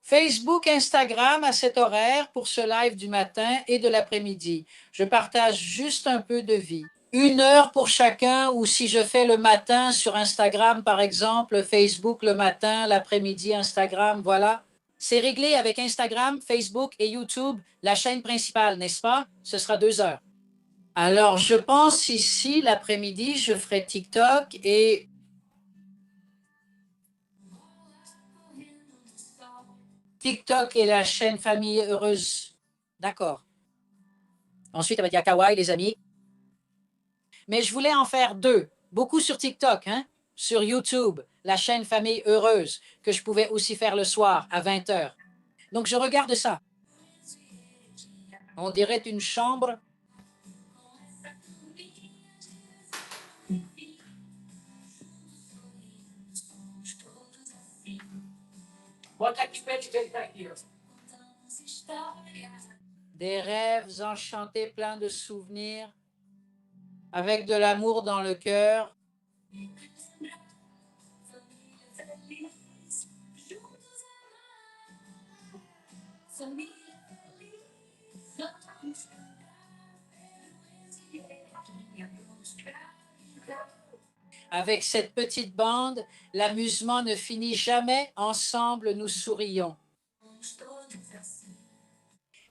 Facebook, Instagram à cet horaire pour ce live du matin et de l'après-midi. Je partage juste un peu de vie. 1 heure pour chacun, ou si je fais le matin sur Instagram, par exemple, Facebook le matin, l'après-midi Instagram, voilà. C'est réglé avec Instagram, Facebook et YouTube, la chaîne principale, n'est-ce pas? Ce sera 2 heures. Alors, je pense ici, l'après-midi, je ferai TikTok et... TikTok et la chaîne Famille Heureuse. D'accord. Ensuite, il va dire Kawaii, les amis. Mais je voulais en faire 2. Beaucoup sur TikTok, hein? Sur YouTube, la chaîne Famille Heureuse, que je pouvais aussi faire le soir à 20 heures. Donc, je regarde ça. On dirait une chambre. Des rêves enchantés pleins de souvenirs, avec de l'amour dans le cœur. Avec cette petite bande, l'amusement ne finit jamais. Ensemble, nous sourions.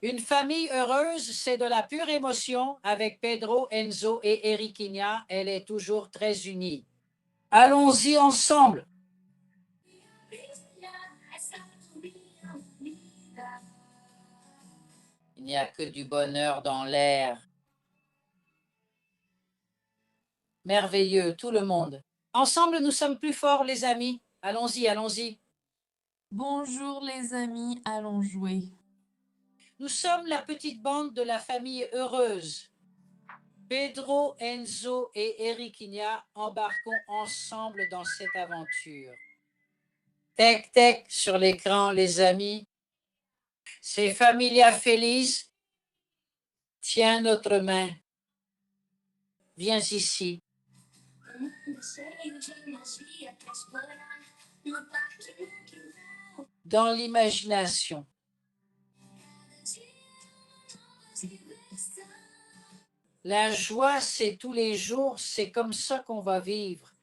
Une famille heureuse, c'est de la pure émotion. Avec Pedro, Enzo et Eriquinha, elle est toujours très unie. Allons-y ensemble. Il n'y a que du bonheur dans l'air. Merveilleux, tout le monde. Ensemble, nous sommes plus forts, les amis. Allons-y, allons-y. Bonjour les amis, allons jouer. Nous sommes la petite bande de la famille heureuse. Pedro, Enzo et Eriquinha embarquons ensemble dans cette aventure. Tac, tac sur l'écran, les amis. C'est Familia Feliz. Tiens notre main. Viens ici. Dans l'imagination. La joie, c'est tous les jours, c'est comme ça qu'on va vivre.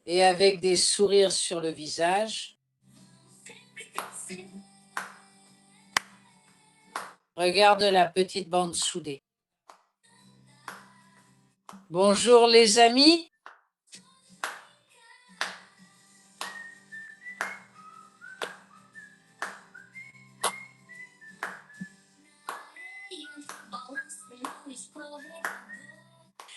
Et avec des sourires sur le visage. Regarde la petite bande soudée. Bonjour les amis.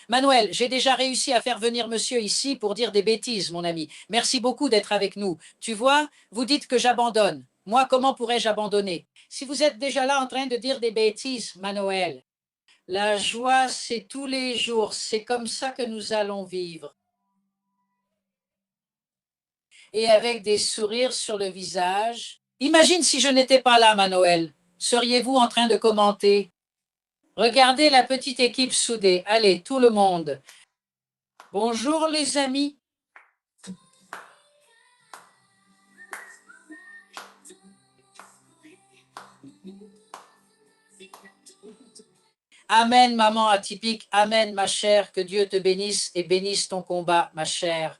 Manuel, j'ai déjà réussi à faire venir monsieur ici pour dire des bêtises, mon ami. Merci beaucoup d'être avec nous. Tu vois, vous dites que j'abandonne. Moi, comment pourrais-je abandonner? Si vous êtes déjà là en train de dire des bêtises, Manuel, la joie, c'est tous les jours. C'est comme ça que nous allons vivre. Et avec des sourires sur le visage. Imagine si je n'étais pas là, Manuel. Seriez-vous en train de commenter? Regardez la petite équipe soudée. Allez, tout le monde. Bonjour les amis. Amen, maman atypique. Amen, ma chère. Que Dieu te bénisse et bénisse ton combat, ma chère.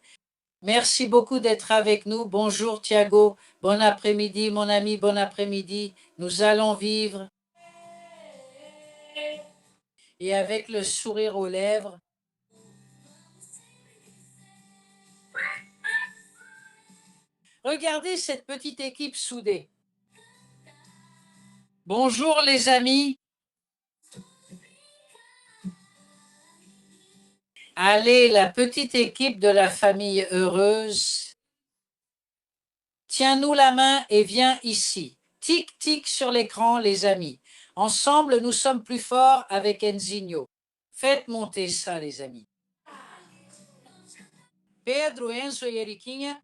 Merci beaucoup d'être avec nous. Bonjour Thiago. Bon après-midi, mon ami. Bon après-midi. Nous allons vivre. Et avec le sourire aux lèvres. Regardez cette petite équipe soudée. Bonjour les amis. Allez, la petite équipe de la famille heureuse. Tiens-nous la main et viens ici. Tic, tic sur l'écran, les amis. Ensemble, nous sommes plus forts avec Enzinho. Faites monter ça, les amis. Pedro, Enzo et Eriquinha.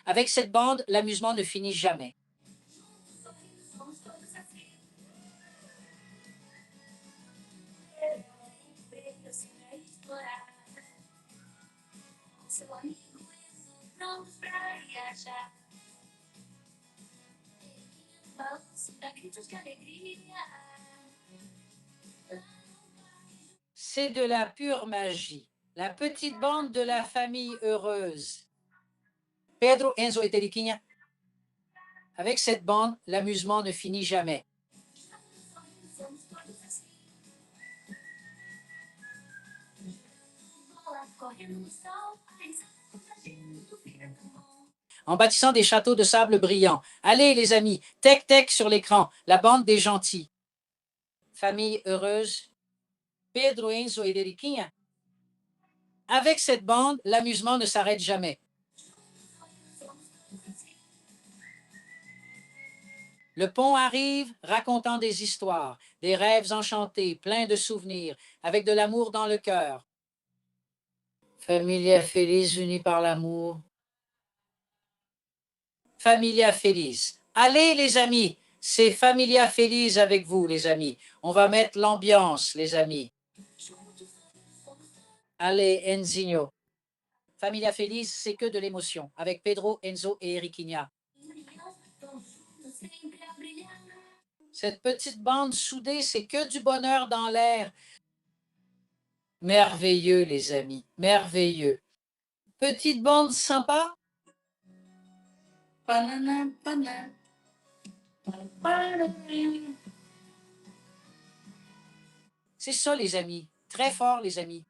Avec cette bande, l'amusement ne finit jamais. Somos todos assim. Eu sei explorar. Seu amigo Enzo, prontos pra viajar. Balanço pra gritos de alegria. C'est de la pure magie. La petite bande de la famille heureuse. Pedro, Enzo et Eriquinha. Avec cette bande, l'amusement ne finit jamais. Somos todos assim. Bola correndo no sol, a risada contagiando, fica tão bom. En bâtissant des châteaux de sable brillants. Allez les amis, tec tec sur l'écran, la bande des gentils. Famille heureuse, Pedro, Enzo et Eriquinha. Avec cette bande, l'amusement ne s'arrête jamais. Le pont arrive, racontant des histoires, des rêves enchantés, pleins de souvenirs, avec de l'amour dans le cœur. Familia Feliz unie par l'amour. Familia Feliz. Allez les amis, c'est Familia Feliz avec vous les amis. On va mettre l'ambiance les amis. Allez Enzinho. Familia Feliz, c'est que de l'émotion, avec Pedro, Enzo et Eriquinha. Cette petite bande soudée, c'est que du bonheur dans l'air. Merveilleux les amis, merveilleux. Petite bande sympa. C'est ça les amis, très fort les amis.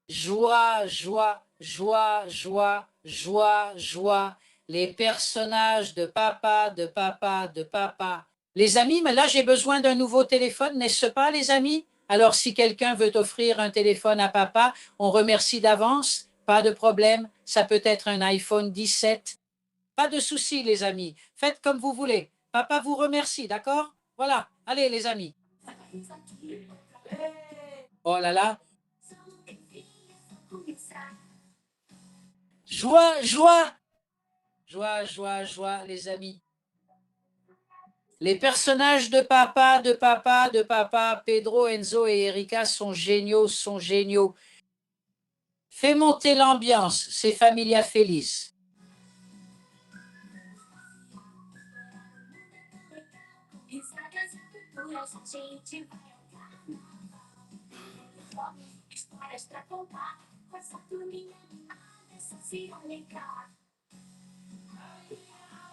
Joie, joie, joie, joie, joie, joie. Les personnages de papa, de papa, de papa. Les amis, mais là j'ai besoin d'un nouveau téléphone, n'est-ce pas les amis? Alors si quelqu'un veut offrir un téléphone à papa, on remercie d'avance, pas de problème, ça peut être un iPhone 17. Pas de souci les amis, faites comme vous voulez. Papa vous remercie, d'accord? Voilà, allez les amis. Oh là là. Joie, joie. Joie, joie, joie, les amis. Les personnages de papa, de papa, de papa, Pedro, Enzo et Erika sont géniaux, sont géniaux. Fais monter l'ambiance, c'est Familia Feliz. Histórias pra contar, com essa turminha animada, essa se alegar.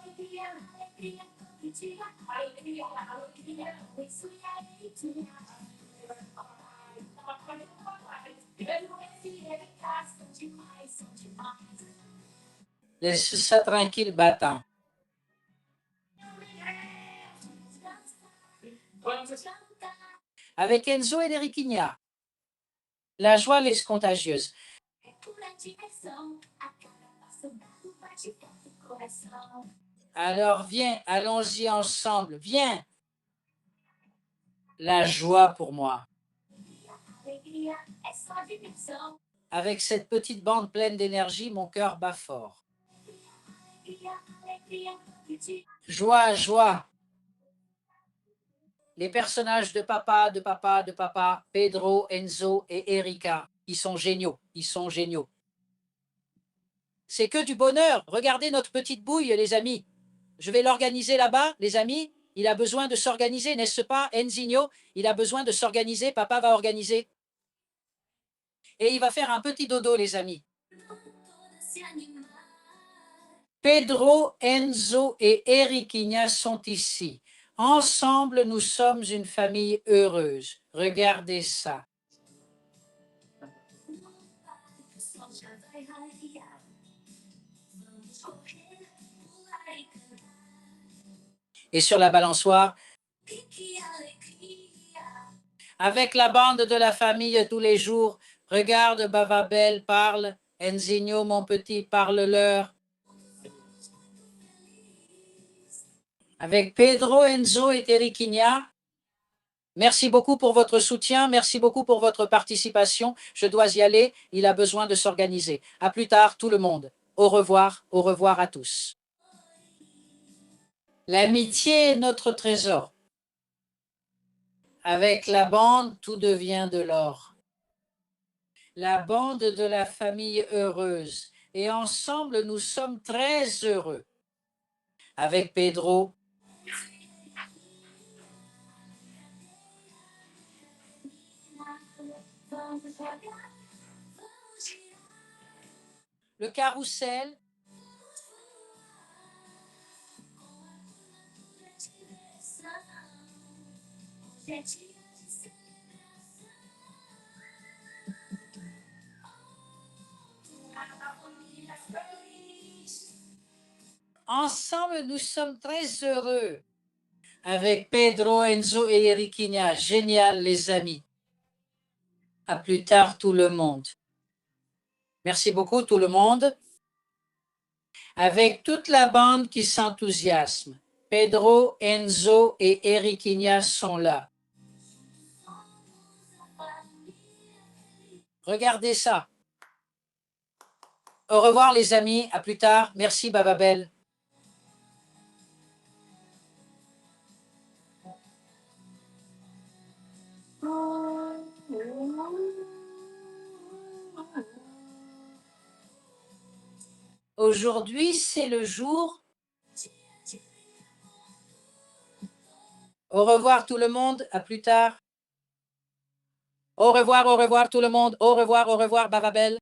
Alegria, alegria, todo dia. Alegria, alegria, isso é Eriquinha. São demais, são demais. Laisse ça tranquille, battant. Avec Enzo et Eriquinha. La joie laisse contagieuse. É pura diversão, a cada passo dado bate forte o coração. Alors viens, allons-y ensemble, viens. La joie pour moi. Alegria é só diversão. Avec cette petite bande pleine d'énergie, mon cœur bat fort. Alegria, alegria, todo dia. Joie, joie. Les personnages de papa, de papa, de papa, Pedro, Enzo et Erika, ils sont géniaux, ils sont géniaux. C'est que du bonheur. Regardez notre petite bouille, les amis. Je vais l'organiser là-bas, les amis. Il a besoin de s'organiser, n'est-ce pas, Enzinho? Il a besoin de s'organiser, papa va organiser. Et il va faire un petit dodo, les amis. Toda se animar. Pedro, Enzo et Eriquinha sont ici. Ensemble, nous sommes une famille heureuse. Regardez ça. O sol já vai raiar. Vamos correr, pular e cantar. Et sur la balançoire, Que alegria! avec la bande de la famille tous les jours, regarde, Bababel parle, Enzinho, mon petit, parle-leur. Avec Pedro, Enzo et Eriquinha. Merci beaucoup pour votre soutien, merci beaucoup pour votre participation. Je dois y aller, il a besoin de s'organiser. À plus tard, tout le monde. Au revoir à tous. L'amitié est notre trésor. Avec la bande, tout devient de l'or. La bande de la famille heureuse. Et ensemble, nous sommes très heureux. Avec Pedro, Vamos jogar, vamos girar, le carrousel, vamos voar. Com a cultura diversão. Hoje é dia de celebração. A família feliz. ensemble, nous sommes très heureux. Avec Pedro, Enzo et Eriquinha. Génial, les amis. À plus tard, tout le monde. Merci beaucoup, tout le monde. Avec toute la bande qui s'enthousiasme. Pedro, Enzo et Eriquinha sont là. Regardez ça. Au revoir, les amis. À plus tard. Merci, Bababel. Aujourd'hui, c'est le jour. Au revoir tout le monde, à plus tard. Au revoir tout le monde. Au revoir, Bababel.